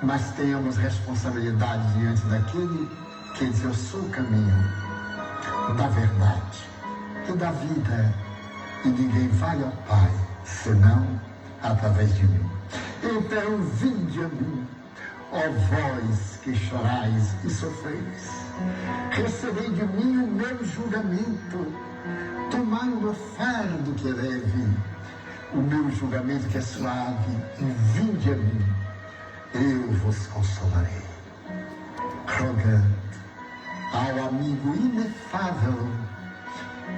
Mas tenhamos responsabilidade diante daquele que diz: eu sou o caminho da verdade e da vida, e ninguém vai ao Pai senão através de mim. Então vinde a mim, ó vós que chorais e sofreis, recebei de mim o meu julgamento, tomai o meu fardo que é leve, o meu julgamento que é suave, e vinde a mim, eu vos consolarei. Roga ao amigo inefável,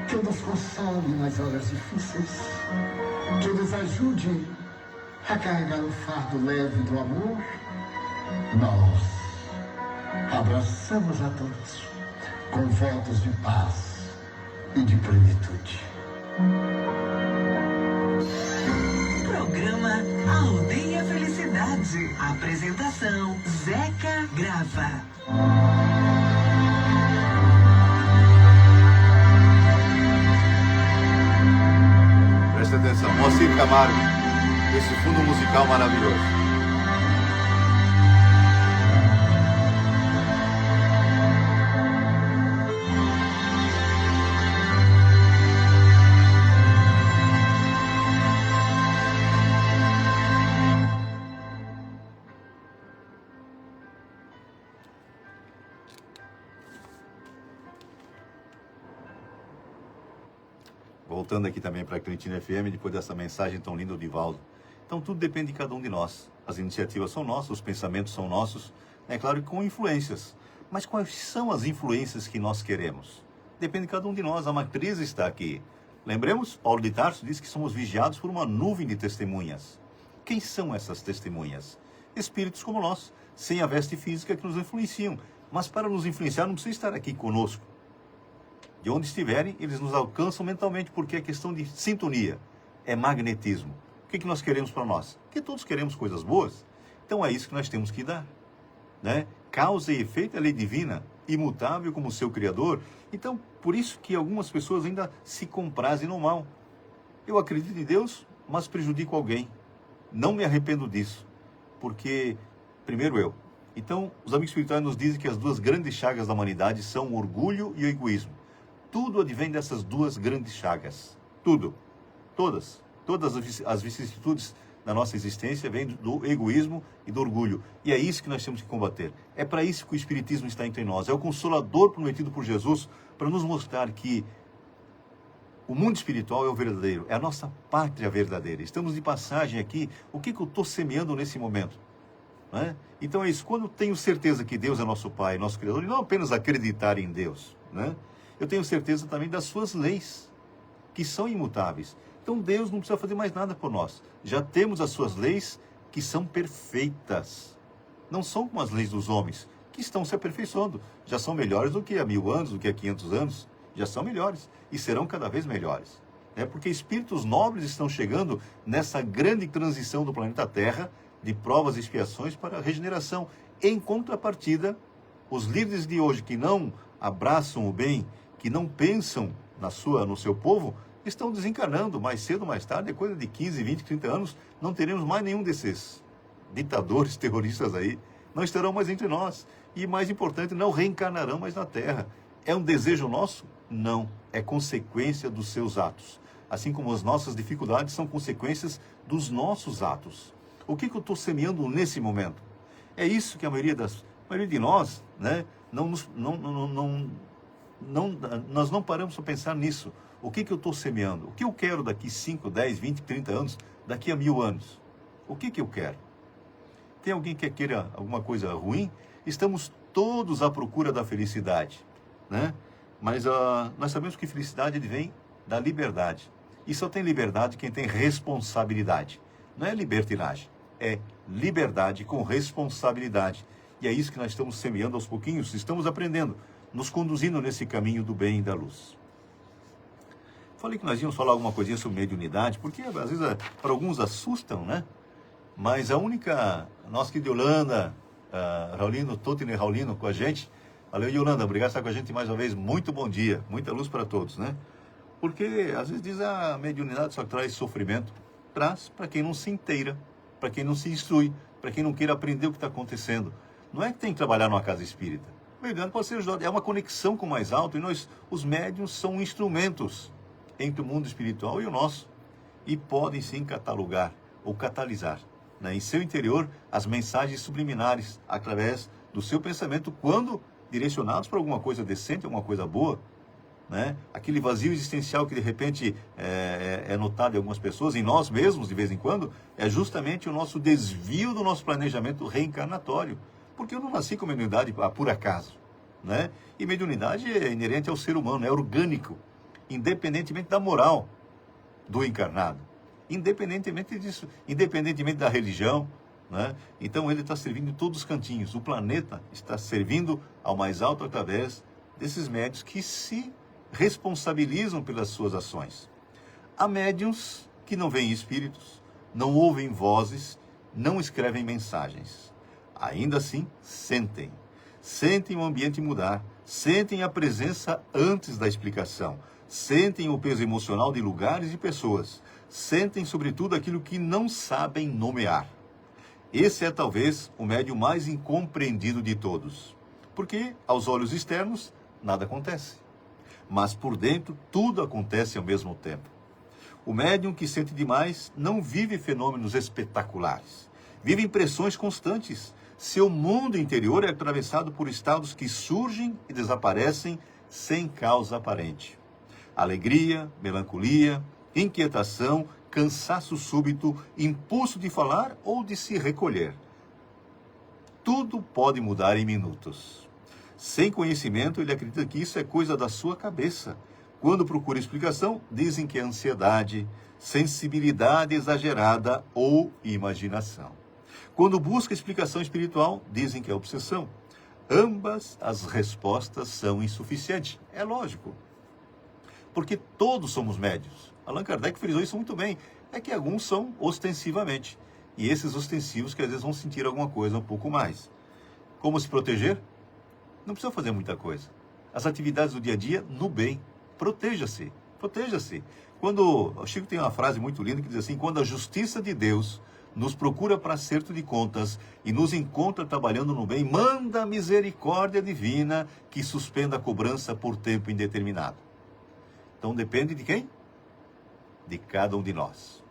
que nos console nas horas difíceis, que nos ajude a carregar o fardo leve do amor, nós abraçamos a todos com votos de paz e de plenitude. Programa Aldeia Felicidade. Apresentação: Zeca Grava. Presta atenção, Moacir Camargo, esse fundo musical maravilhoso. Voltando aqui também para a Cleitina FM, depois dessa mensagem tão linda do Divaldo. Então tudo depende de cada um de nós. As iniciativas são nossas, os pensamentos são nossos, é claro que com influências. Mas quais são as influências que nós queremos? Depende de cada um de nós, a matriz está aqui. Lembremos, Paulo de Tarso diz que somos vigiados por uma nuvem de testemunhas. Quem são essas testemunhas? Espíritos como nós, sem a veste física que nos influenciam. Mas para nos influenciar não precisa estar aqui conosco. De onde estiverem, eles nos alcançam mentalmente, porque é questão de sintonia, é magnetismo. O que nós queremos para nós? Porque todos queremos coisas boas, então é isso que nós temos que dar. Né? Causa e efeito é lei divina, imutável como seu Criador. Então, por isso que algumas pessoas ainda se comprazem no mal. Eu acredito em Deus, mas prejudico alguém. Não me arrependo disso, porque, primeiro eu. Então, os amigos espirituais nos dizem que as duas grandes chagas da humanidade são o orgulho e o egoísmo. Tudo advém dessas duas grandes chagas. Tudo. Todas as vicissitudes da nossa existência vêm do egoísmo e do orgulho. E é isso que nós temos que combater. É para isso que o Espiritismo está entre nós. É o Consolador prometido por Jesus para nos mostrar que o mundo espiritual é o verdadeiro. É a nossa pátria verdadeira. Estamos de passagem aqui. O que eu estou semeando nesse momento? Né? Então é isso. Quando eu tenho certeza que Deus é nosso Pai, nosso Criador, e não apenas acreditar em Deus, né? Eu tenho certeza também das suas leis, que são imutáveis. Então Deus não precisa fazer mais nada por nós. Já temos as suas leis que são perfeitas. Não são como as leis dos homens, que estão se aperfeiçoando. Já são melhores do que há 1000 anos, do que há 500 anos. Já são melhores e serão cada vez melhores. Porque espíritos nobres estão chegando nessa grande transição do planeta Terra, de provas e expiações para a regeneração. Em contrapartida, os líderes de hoje que não abraçam o bem, que não pensam no seu povo, estão desencarnando mais cedo ou mais tarde, é coisa de 15, 20, 30 anos, não teremos mais nenhum desses ditadores, terroristas aí, não estarão mais entre nós. E mais importante, não reencarnarão mais na Terra. É um desejo nosso? Não, é consequência dos seus atos. Assim como as nossas dificuldades são consequências dos nossos atos. O que eu estou semeando nesse momento? É isso que a maioria de nós, né, nós não paramos para pensar nisso. O que eu estou semeando? O que eu quero daqui 5, 10, 20, 30 anos, daqui a 1000 anos? O que eu quero? Tem alguém que queira alguma coisa ruim? Estamos todos à procura da felicidade, né? Mas nós sabemos que felicidade vem da liberdade. E só tem liberdade quem tem responsabilidade. Não é libertinagem, é liberdade com responsabilidade. E é isso que nós estamos semeando aos pouquinhos, estamos aprendendo, nos conduzindo nesse caminho do bem e da luz. Falei que nós íamos falar alguma coisinha sobre mediunidade, porque às vezes para alguns assustam, né? Mas a única, nossa querida Yolanda, Raulino, Totiner Raulino com a gente. Valeu, Yolanda, obrigado por estar com a gente mais uma vez. Muito bom dia, muita luz para todos, né? Porque às vezes diz a mediunidade só traz sofrimento. Traz para quem não se inteira, para quem não se instrui, para quem não queira aprender o que está acontecendo. Não é que tem que trabalhar numa casa espírita. O mediano pode ser ajudado, é uma conexão com o mais alto, e nós, os médiuns, são instrumentos entre o mundo espiritual e o nosso. E podem sim catalogar ou catalisar, né, em seu interior as mensagens subliminares através do seu pensamento, quando direcionados para alguma coisa decente, alguma coisa boa, né? Aquele vazio existencial que de repente é notado em algumas pessoas, em nós mesmos de vez em quando, é justamente o nosso desvio do nosso planejamento reencarnatório. Porque eu não nasci com mediunidade por acaso. né? E mediunidade é inerente ao ser humano, é orgânico, independentemente da moral do encarnado, independentemente disso, independentemente da religião, né? Então ele está servindo em todos os cantinhos. O planeta está servindo ao mais alto através desses médiuns que se responsabilizam pelas suas ações. Há médiuns que não veem espíritos, não ouvem vozes, não escrevem mensagens. Ainda assim, sentem o ambiente mudar, sentem a presença antes da explicação, sentem o peso emocional de lugares e pessoas, sentem sobretudo aquilo que não sabem nomear. Esse é talvez o médium mais incompreendido de todos, porque aos olhos externos nada acontece, mas por dentro tudo acontece ao mesmo tempo. O médium que sente demais não vive fenômenos espetaculares, vive impressões constantes. Seu mundo interior é atravessado por estados que surgem e desaparecem sem causa aparente. Alegria, melancolia, inquietação, cansaço súbito, impulso de falar ou de se recolher. Tudo pode mudar em minutos. Sem conhecimento, ele acredita que isso é coisa da sua cabeça. Quando procura explicação, dizem que é ansiedade, sensibilidade exagerada ou imaginação. Quando busca explicação espiritual, dizem que é obsessão. Ambas as respostas são insuficientes. É lógico. Porque todos somos médios. Allan Kardec frisou isso muito bem. É que alguns são ostensivamente. E esses ostensivos que às vezes vão sentir alguma coisa um pouco mais. Como se proteger? Não precisa fazer muita coisa. As atividades do dia a dia, no bem. Proteja-se. Proteja-se. Quando o Chico tem uma frase muito linda que diz assim: quando a justiça de Deus nos procura para acerto de contas e nos encontra trabalhando no bem, manda a misericórdia divina que suspenda a cobrança por tempo indeterminado. Então depende de quem? De cada um de nós.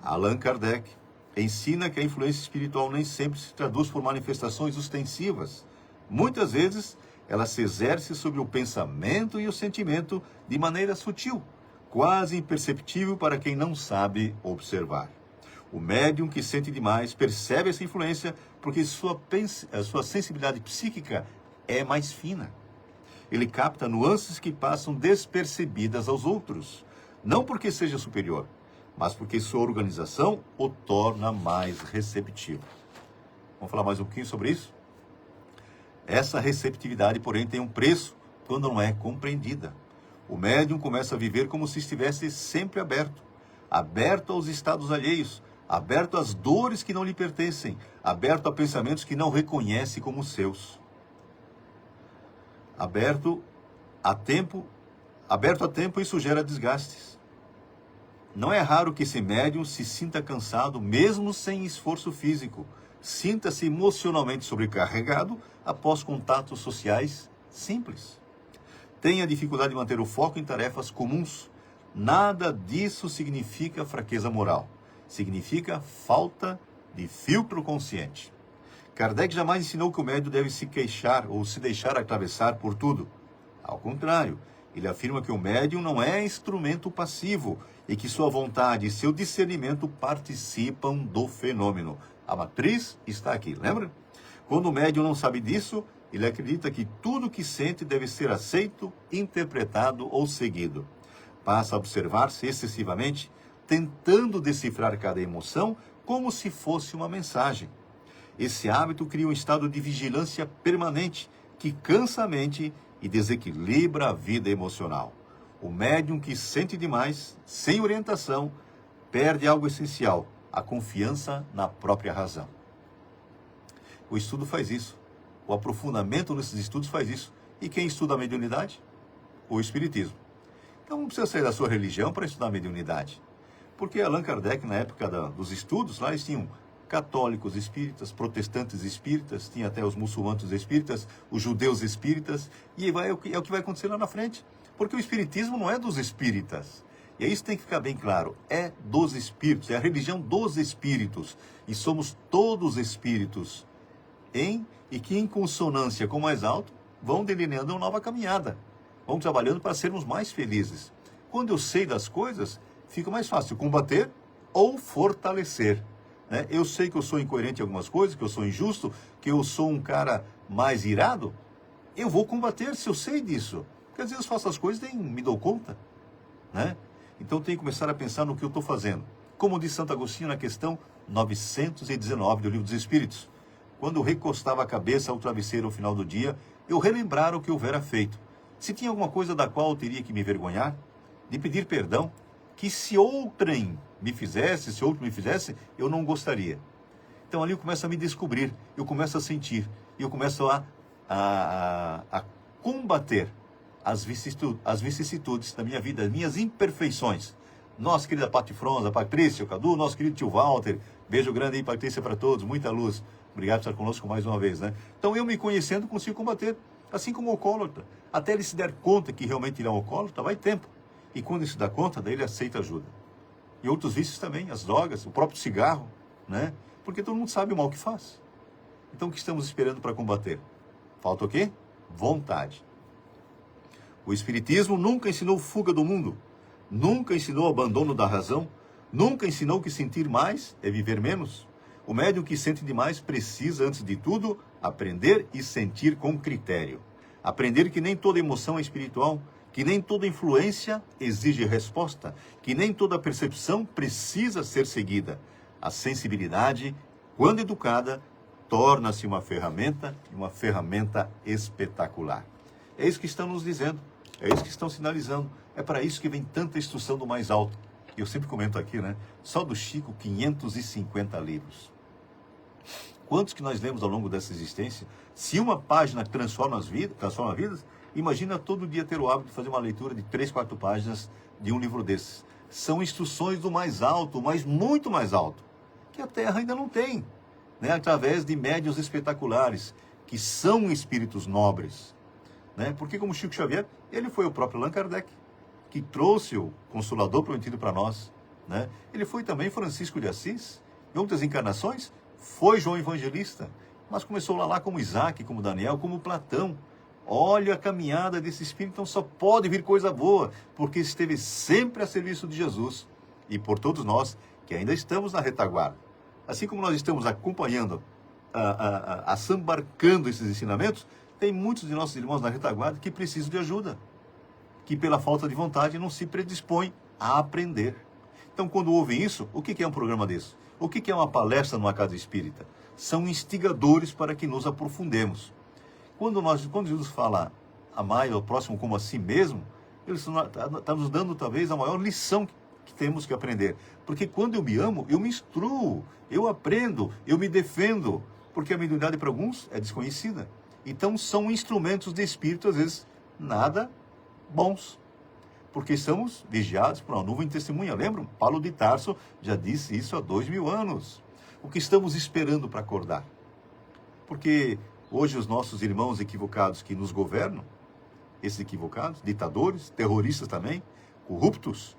Allan Kardec ensina que a influência espiritual nem sempre se traduz por manifestações ostensivas. Muitas vezes ela se exerce sobre o pensamento e o sentimento de maneira sutil, quase imperceptível para quem não sabe observar. O médium que sente demais percebe essa influência porque sua sensibilidade psíquica é mais fina. Ele capta nuances que passam despercebidas aos outros, não porque seja superior, mas porque sua organização o torna mais receptivo. Vamos falar mais um pouquinho sobre isso? Essa receptividade, porém, tem um preço quando não é compreendida. O médium começa a viver como se estivesse sempre aberto, aberto aos estados alheios, aberto às dores que não lhe pertencem, aberto a pensamentos que não reconhece como seus. Aberto a tempo, isso gera desgastes. Não é raro que esse médium se sinta cansado, mesmo sem esforço físico. Sinta-se emocionalmente sobrecarregado após contatos sociais simples. Tenha dificuldade de manter o foco em tarefas comuns. Nada disso significa fraqueza moral. Significa falta de filtro consciente. Kardec jamais ensinou que o médium deve se queixar ou se deixar atravessar por tudo. Ao contrário, ele afirma que o médium não é instrumento passivo e que sua vontade e seu discernimento participam do fenômeno. A matriz está aqui, lembra? Quando o médium não sabe disso, ele acredita que tudo que sente deve ser aceito, interpretado ou seguido. Passa a observar-se excessivamente, tentando decifrar cada emoção como se fosse uma mensagem. Esse hábito cria um estado de vigilância permanente que cansa a mente e desequilibra a vida emocional. O médium que sente demais, sem orientação, perde algo essencial, a confiança na própria razão. O estudo faz isso. O aprofundamento nesses estudos faz isso. E quem estuda a mediunidade? O Espiritismo. Então não precisa sair da sua religião para estudar a mediunidade. Porque Allan Kardec, na época dos estudos, lá eles tinham católicos espíritas, protestantes espíritas, tinha até os muçulmanos espíritas, os judeus espíritas, e é o que vai acontecer lá na frente. Porque o espiritismo não é dos espíritas. E isso tem que ficar bem claro, é dos espíritos, é a religião dos espíritos. E somos todos espíritos, e que em consonância com o mais alto, vão delineando uma nova caminhada. Vão trabalhando para sermos mais felizes. Quando eu sei das coisas, fica mais fácil combater ou fortalecer. Né? Eu sei que eu sou incoerente em algumas coisas, que eu sou injusto, que eu sou um cara mais irado. eu vou combater se eu sei disso. Porque às vezes eu faço as coisas e nem me dou conta, né? Então tenho que começar a pensar no que eu estou fazendo. Como diz Santo Agostinho na questão 919 do Livro dos Espíritos. Quando eu recostava a cabeça ao travesseiro ao final do dia, eu relembrara o que houvera feito. Se tinha alguma coisa da qual eu teria que me envergonhar, de pedir perdão, que se outrem me fizesse, se outro me fizesse, eu não gostaria. Então ali eu começo a me descobrir, eu começo a sentir, eu começo a combater as vicissitudes da minha vida, as minhas imperfeições. Nossa querida Pati Fronza, Patrícia, Cadu, nosso querido tio Walter, beijo grande aí, Patrícia, para todos, muita luz. Obrigado por estar conosco mais uma vez, né? Então eu me conhecendo consigo combater, assim como o alcoólatra. Até ele se der conta que realmente ele é um alcoólatra, vai tempo. E quando ele se dá conta, daí ele aceita ajuda. E outros vícios também, as drogas, o próprio cigarro, né? Porque todo mundo sabe o mal que faz. Então o que estamos esperando para combater? Falta o quê? Vontade. O Espiritismo nunca ensinou fuga do mundo, nunca ensinou abandono da razão, nunca ensinou que sentir mais é viver menos. O médium que sente demais precisa, antes de tudo, aprender e sentir com critério. Aprender que nem toda emoção é espiritual, que nem toda influência exige resposta, que nem toda percepção precisa ser seguida. A sensibilidade, quando educada, torna-se uma ferramenta, e uma ferramenta espetacular. É isso que estão nos dizendo, é isso que estão sinalizando. É para isso que vem tanta instrução do mais alto. Eu sempre comento aqui, né? Só do Chico, 550 livros. Quantos que nós lemos ao longo dessa existência? Se uma página transforma vidas, imagina todo dia ter o hábito de fazer uma leitura de 3, 4 páginas de um livro desses. São instruções do mais alto, mas muito mais alto, que a Terra ainda não tem, né? Através de médiuns espetaculares, que são espíritos nobres, né? Porque como Chico Xavier, ele foi o próprio Allan Kardec, que trouxe o Consolador prometido para nós, né? Ele foi também Francisco de Assis, em outras encarnações, foi João Evangelista, mas começou lá como Isaac, como Daniel, como Platão. Olha a caminhada desse espírito, então só pode vir coisa boa, porque esteve sempre a serviço de Jesus e por todos nós que ainda estamos na retaguarda. Assim como nós estamos acompanhando, assambarcando esses ensinamentos, tem muitos de nossos irmãos na retaguarda que precisam de ajuda, que pela falta de vontade não se predispõem a aprender. Então, quando ouvem isso, o que é um programa desse? O que é uma palestra numa casa espírita? São instigadores para que nos aprofundemos. Quando Jesus fala amai ao próximo como a si mesmo, ele está nos dando talvez a maior lição que temos que aprender. Porque quando eu me amo, eu me instruo, eu aprendo, eu me defendo. Porque a mediunidade para alguns é desconhecida. Então são instrumentos de espírito, às vezes, nada bons. Porque estamos vigiados por uma nuvem de testemunha. Lembram? Paulo de Tarso já disse isso há 2000 anos. O que estamos esperando para acordar? Porque hoje os nossos irmãos equivocados que nos governam, esses equivocados, ditadores, terroristas também, corruptos,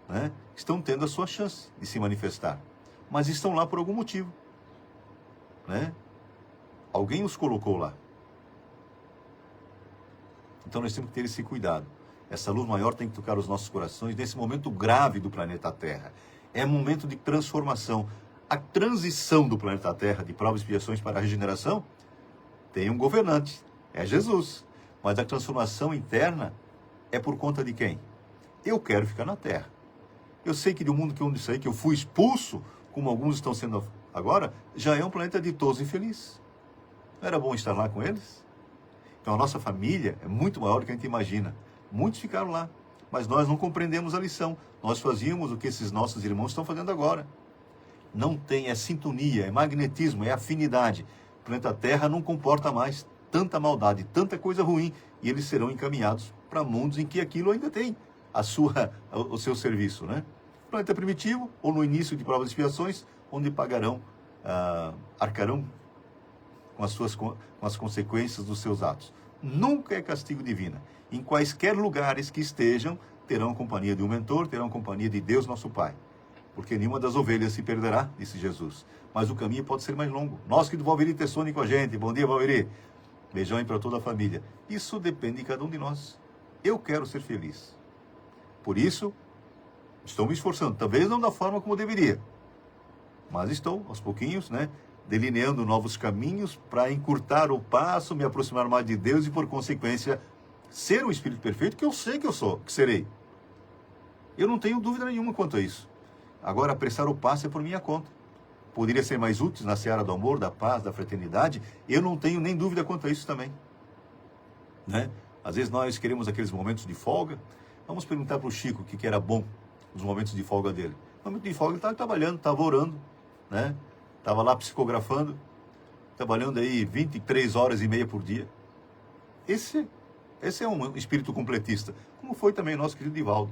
né, estão tendo a sua chance de se manifestar. Mas estão lá por algum motivo, né? Alguém os colocou lá. Então nós temos que ter esse cuidado. Essa luz maior tem que tocar os nossos corações nesse momento grave do planeta Terra. É um momento de transformação. A transição do planeta Terra de provas e expiações para a regeneração tem um governante, é Jesus. Mas a transformação interna é por conta de quem? Eu quero ficar na Terra. Eu sei que do mundo que eu fui expulso, como alguns estão sendo agora, já é um planeta ditoso e feliz. Não era bom estar lá com eles? Então a nossa família é muito maior do que a gente imagina. Muitos ficaram lá, mas nós não compreendemos a lição. Nós fazíamos o que esses nossos irmãos estão fazendo agora. Não tem, é sintonia, é magnetismo, é afinidade. O planeta Terra não comporta mais tanta maldade, tanta coisa ruim, e eles serão encaminhados para mundos em que aquilo ainda tem o seu serviço, né? Planeta primitivo, ou no início de provas e expiações, onde arcarão com as consequências dos seus atos. Nunca é castigo divino. Em quaisquer lugares que estejam, terão companhia de um mentor, terão companhia de Deus nosso Pai. Porque nenhuma das ovelhas se perderá, disse Jesus. Mas o caminho pode ser mais longo. Nós que do Valveri Tessoni com a gente. Bom dia, Valveri. Beijão aí para toda a família. Isso depende de cada um de nós. Eu quero ser feliz. Por isso, estou me esforçando. Talvez não da forma como deveria. Mas estou, aos pouquinhos, né, delineando novos caminhos para encurtar o passo, me aproximar mais de Deus e, por consequência, ser um espírito perfeito que eu sei que eu sou, que serei. Eu não tenho dúvida nenhuma quanto a isso. Agora, apressar o passo é por minha conta. Poderia ser mais útil na seara do amor, da paz, da fraternidade. Eu não tenho nem dúvida quanto a isso também. Né? Às vezes nós queremos aqueles momentos de folga. Vamos perguntar para o Chico o que era bom nos momentos de folga dele. No momento de folga ele estava trabalhando, estava orando, né? Estava lá psicografando, trabalhando aí 23 horas e meia por dia. Esse é um espírito completista, como foi também o nosso querido Divaldo.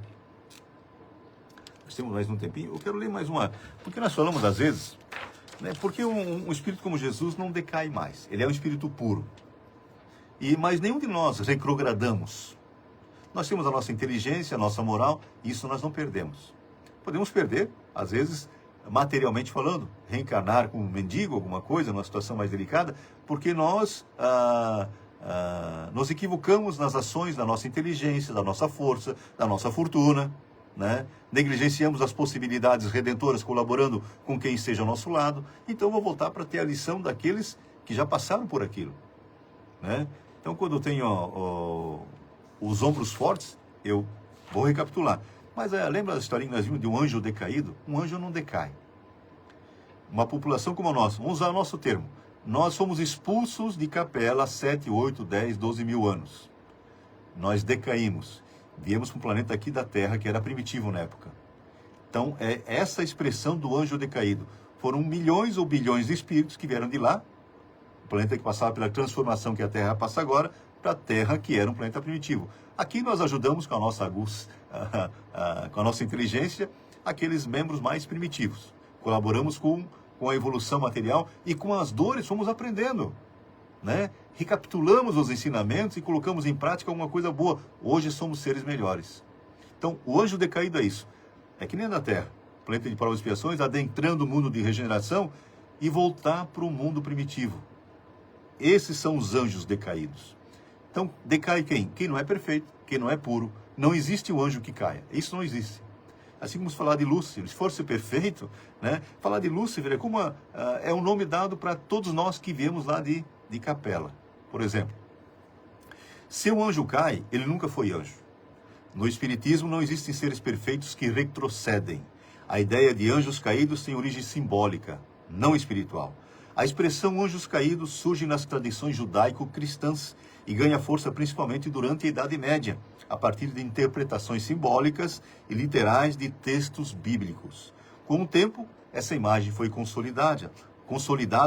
Nós temos mais um tempinho, eu quero ler mais uma, porque nós falamos às vezes, né, porque um espírito como Jesus não decai mais, ele é um espírito puro. Mas nenhum de nós retrogradamos. Nós temos a nossa inteligência, a nossa moral, e isso nós não perdemos. Podemos perder, às vezes, materialmente falando, reencarnar como um mendigo, alguma coisa, numa situação mais delicada, porque nós nos equivocamos nas ações da nossa inteligência, da nossa força, da nossa fortuna, né? Negligenciamos as possibilidades redentoras colaborando com quem esteja ao nosso lado. Então, vou voltar para ter a lição daqueles que já passaram por aquilo, né? Então, quando eu tenho os ombros fortes, eu vou recapitular. Mas lembra da historinha que nós vimos de um anjo decaído? Um anjo não decai. Uma população como a nossa, vamos usar o nosso termo, nós fomos expulsos de capela há 7, 8, 10, 12 mil anos. Nós decaímos. Viemos para um planeta aqui da Terra que era primitivo na época. Então, é essa expressão do anjo decaído. Foram milhões ou bilhões de espíritos que vieram de lá, o planeta que passava pela transformação que a Terra passa agora, para a Terra que era um planeta primitivo. Aqui nós ajudamos com a nossa com a nossa inteligência, aqueles membros mais primitivos. Colaboramos com a evolução material e com as dores fomos aprendendo, né? Recapitulamos os ensinamentos e colocamos em prática alguma coisa boa. Hoje somos seres melhores. Então, o anjo decaído é isso. É que nem na Terra, planeta de provas e expiações, adentrando o mundo de regeneração e voltar para o mundo primitivo. Esses são os anjos decaídos. Então, decai quem? Quem não é perfeito, quem não é puro. Não existe o anjo que caia. Isso não existe. Assim como falar de Lúcifer, se fosse perfeito, né? Falar de Lúcifer é como é um nome dado para todos nós que viemos lá de capela. Por exemplo, se o anjo cai, ele nunca foi anjo. No Espiritismo não existem seres perfeitos que retrocedem. A ideia de anjos caídos tem origem simbólica, não espiritual. A expressão anjos caídos surge nas tradições judaico-cristãs e ganha força principalmente durante a Idade Média, a partir de interpretações simbólicas e literais de textos bíblicos. Com o tempo, essa imagem foi consolidada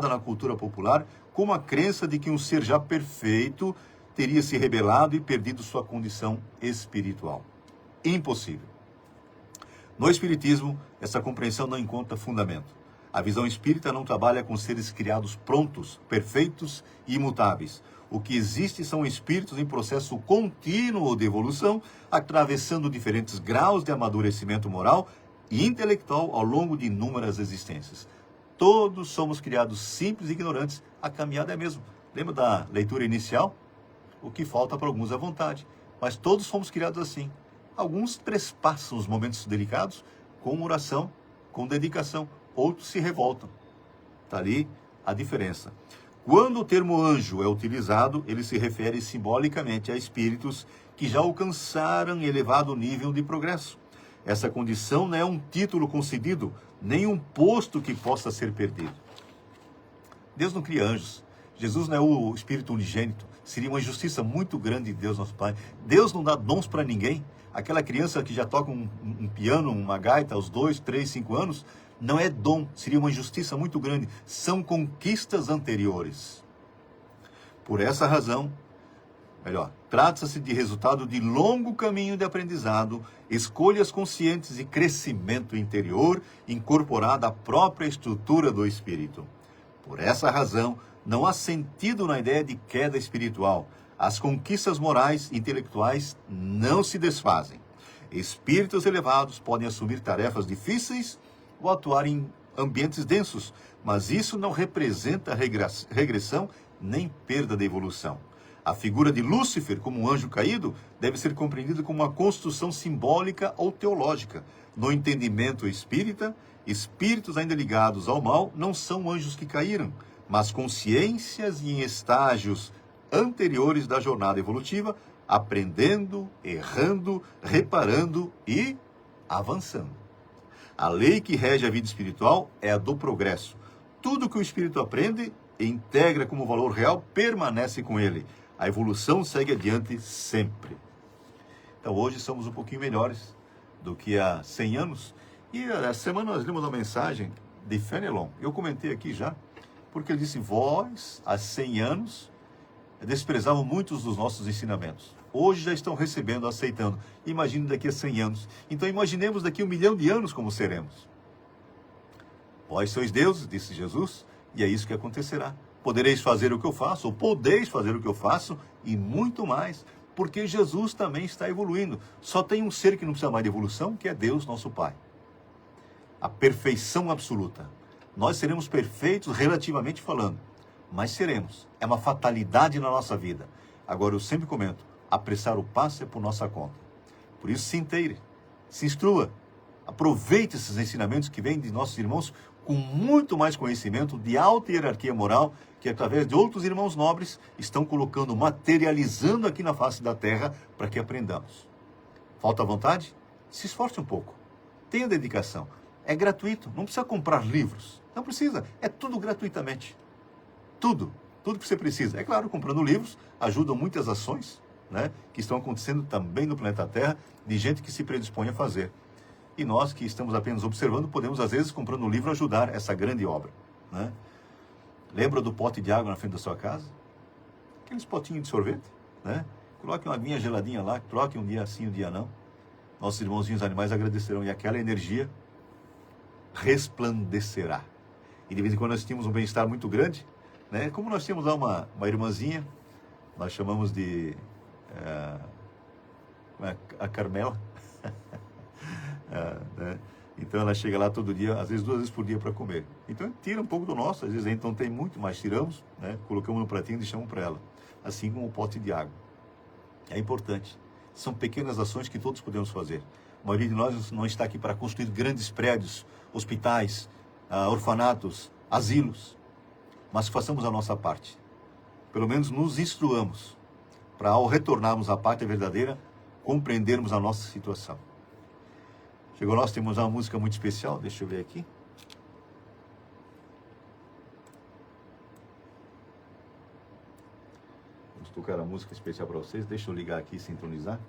na cultura popular como a crença de que um ser já perfeito teria se rebelado e perdido sua condição espiritual. Impossível. No Espiritismo, essa compreensão não encontra fundamento. A visão espírita não trabalha com seres criados prontos, perfeitos e imutáveis. O que existe são espíritos em processo contínuo de evolução, atravessando diferentes graus de amadurecimento moral e intelectual ao longo de inúmeras existências. Todos somos criados simples e ignorantes. A caminhada é a mesma. Lembra da leitura inicial? O que falta para alguns é vontade. Mas todos fomos criados assim. Alguns trespassam os momentos delicados com oração, com dedicação. Outros se revoltam. Está ali a diferença. Quando o termo anjo é utilizado, ele se refere simbolicamente a espíritos que já alcançaram elevado nível de progresso. Essa condição não é um título concedido, nem um posto que possa ser perdido. Deus não cria anjos. Jesus não é o Espírito unigênito. Seria uma injustiça muito grande de Deus, nosso Pai. Deus não dá dons para ninguém. Aquela criança que já toca um piano, uma gaita aos 2, 3, 5 anos, não é dom. Seria uma injustiça muito grande. São conquistas anteriores. Por essa razão, trata-se de resultado de longo caminho de aprendizado, escolhas conscientes e crescimento interior incorporado à própria estrutura do espírito. Por essa razão, não há sentido na ideia de queda espiritual. As conquistas morais e intelectuais não se desfazem. Espíritos elevados podem assumir tarefas difíceis ou atuar em ambientes densos, mas isso não representa regressão nem perda da evolução. A figura de Lúcifer como um anjo caído deve ser compreendida como uma construção simbólica ou teológica. No entendimento espírita, espíritos ainda ligados ao mal não são anjos que caíram, mas consciências em estágios anteriores da jornada evolutiva, aprendendo, errando, reparando e avançando. A lei que rege a vida espiritual é a do progresso. Tudo que o espírito aprende e integra como valor real permanece com ele. A evolução segue adiante sempre. Então hoje somos um pouquinho melhores do que há 100 anos. E essa semana nós lemos uma mensagem de Fenelon. Eu comentei aqui já, porque ele disse: vós, há 100 anos, desprezavam muitos dos nossos ensinamentos. Hoje já estão recebendo, aceitando. Imagine daqui a 100 anos. Então imaginemos daqui a 1 milhão de anos como seremos. Vós sois deuses, disse Jesus, e é isso que acontecerá. Podereis fazer o que eu faço, ou podeis fazer o que eu faço, e muito mais, porque Jesus também está evoluindo. Só tem um ser que não precisa mais de evolução, que é Deus, nosso Pai. A perfeição absoluta. Nós seremos perfeitos relativamente falando, mas seremos. É uma fatalidade na nossa vida. Agora, eu sempre comento, apressar o passo é por nossa conta. Por isso, se inteire, se instrua, aproveite esses ensinamentos que vêm de nossos irmãos com muito mais conhecimento, de alta hierarquia moral, que através de outros irmãos nobres estão colocando, materializando aqui na face da terra para que aprendamos. Falta vontade? Se esforce um pouco. Tenha dedicação. É gratuito, não precisa comprar livros. Não precisa, é tudo gratuitamente. Tudo que você precisa. É claro, comprando livros ajudam muitas ações, né, que estão acontecendo também no planeta Terra, de gente que se predispõe a fazer. E nós que estamos apenas observando, podemos às vezes, comprando um livro, ajudar essa grande obra, né? Lembra do pote de água na frente da sua casa? Aqueles potinhos de sorvete, né? Coloque uma aguinha geladinha lá, troque um dia sim, um dia não. Nossos irmãozinhos animais agradecerão e aquela energia resplandecerá. E de vez em quando nós tínhamos um bem-estar muito grande, né? Como nós tínhamos lá uma irmãzinha, nós chamamos de a Carmela, né? Então ela chega lá todo dia, às vezes 2 vezes por dia para comer. Então tira um pouco do nosso, às vezes a gente não tem muito, mas tiramos, né? Colocamos no pratinho e deixamos para ela. Assim como o pote de água. É importante. São pequenas ações que todos podemos fazer. A maioria de nós não está aqui para construir grandes prédios, hospitais, orfanatos, asilos. Mas façamos a nossa parte. Pelo menos nos instruamos para, ao retornarmos à pátria verdadeira, compreendermos a nossa situação. Chegou nós, temos uma música muito especial, deixa eu ver aqui. Vamos tocar a música especial para vocês, deixa eu ligar aqui e sintonizar.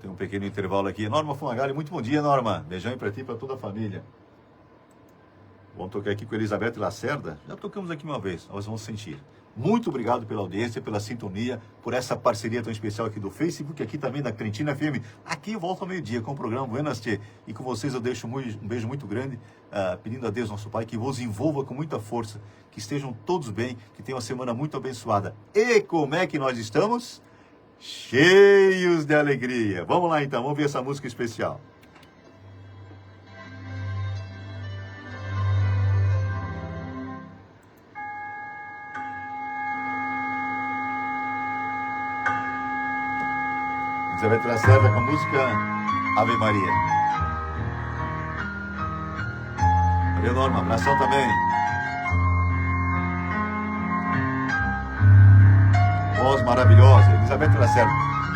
Tem um pequeno intervalo aqui. Norma Fumagalli, muito bom dia, Norma. Beijão aí pra ti e pra toda a família. Vamos tocar aqui com Elizabeth Lacerda. Já tocamos aqui uma vez, nós vamos sentir. Muito obrigado pela audiência, pela sintonia, por essa parceria tão especial aqui do Facebook, aqui também da Crentina FM. Aqui eu volto ao meio-dia com o programa Buenas Tchê. E com vocês eu deixo um beijo muito grande, pedindo a Deus, nosso Pai, que vos envolva com muita força, que estejam todos bem, que tenham uma semana muito abençoada. E como é que nós estamos? Cheios de alegria. Vamos lá então, vamos ver essa música especial. Você vai trazer com a música Ave Maria. Valeu, Norma, abração também. Voz maravilhosa, Elizabeth Lacerda.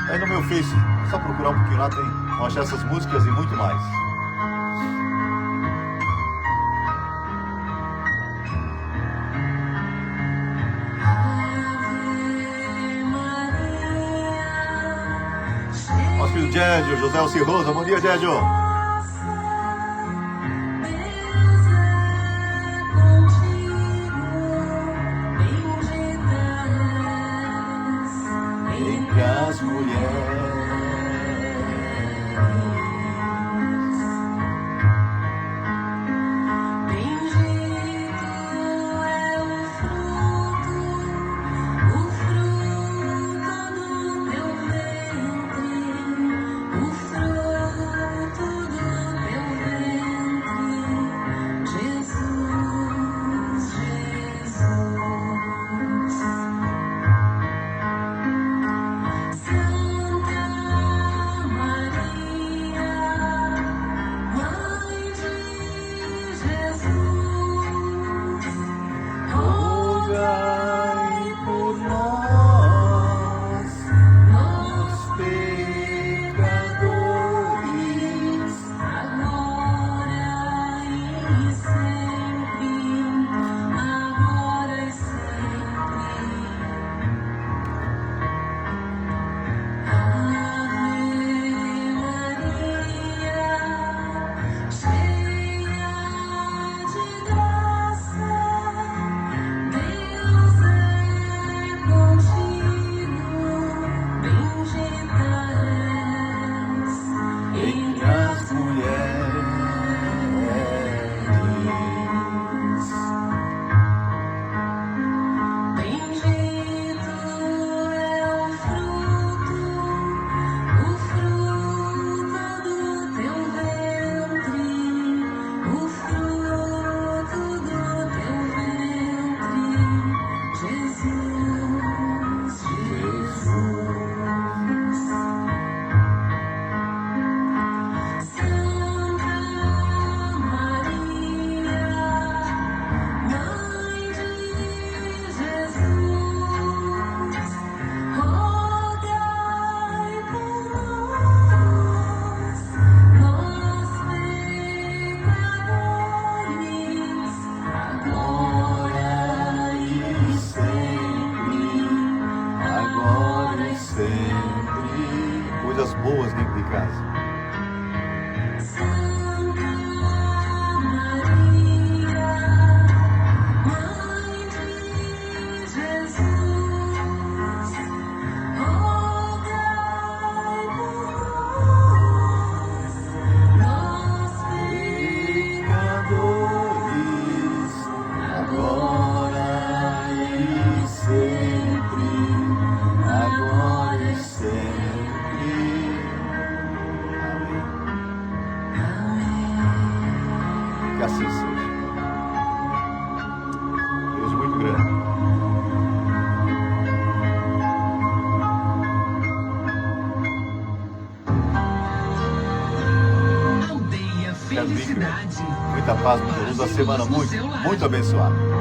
Aí no meu Face, só procurar um pouquinho lá, vão achar essas músicas e muito mais. Nosso filho Jédio, José Alcirosa, bom dia, Jédio. As mulheres, bendito é o fruto casa. Assim seja. Deus muito grande. Aldeia Felicidade. Muita paz, muita luz, uma semana muito abençoada.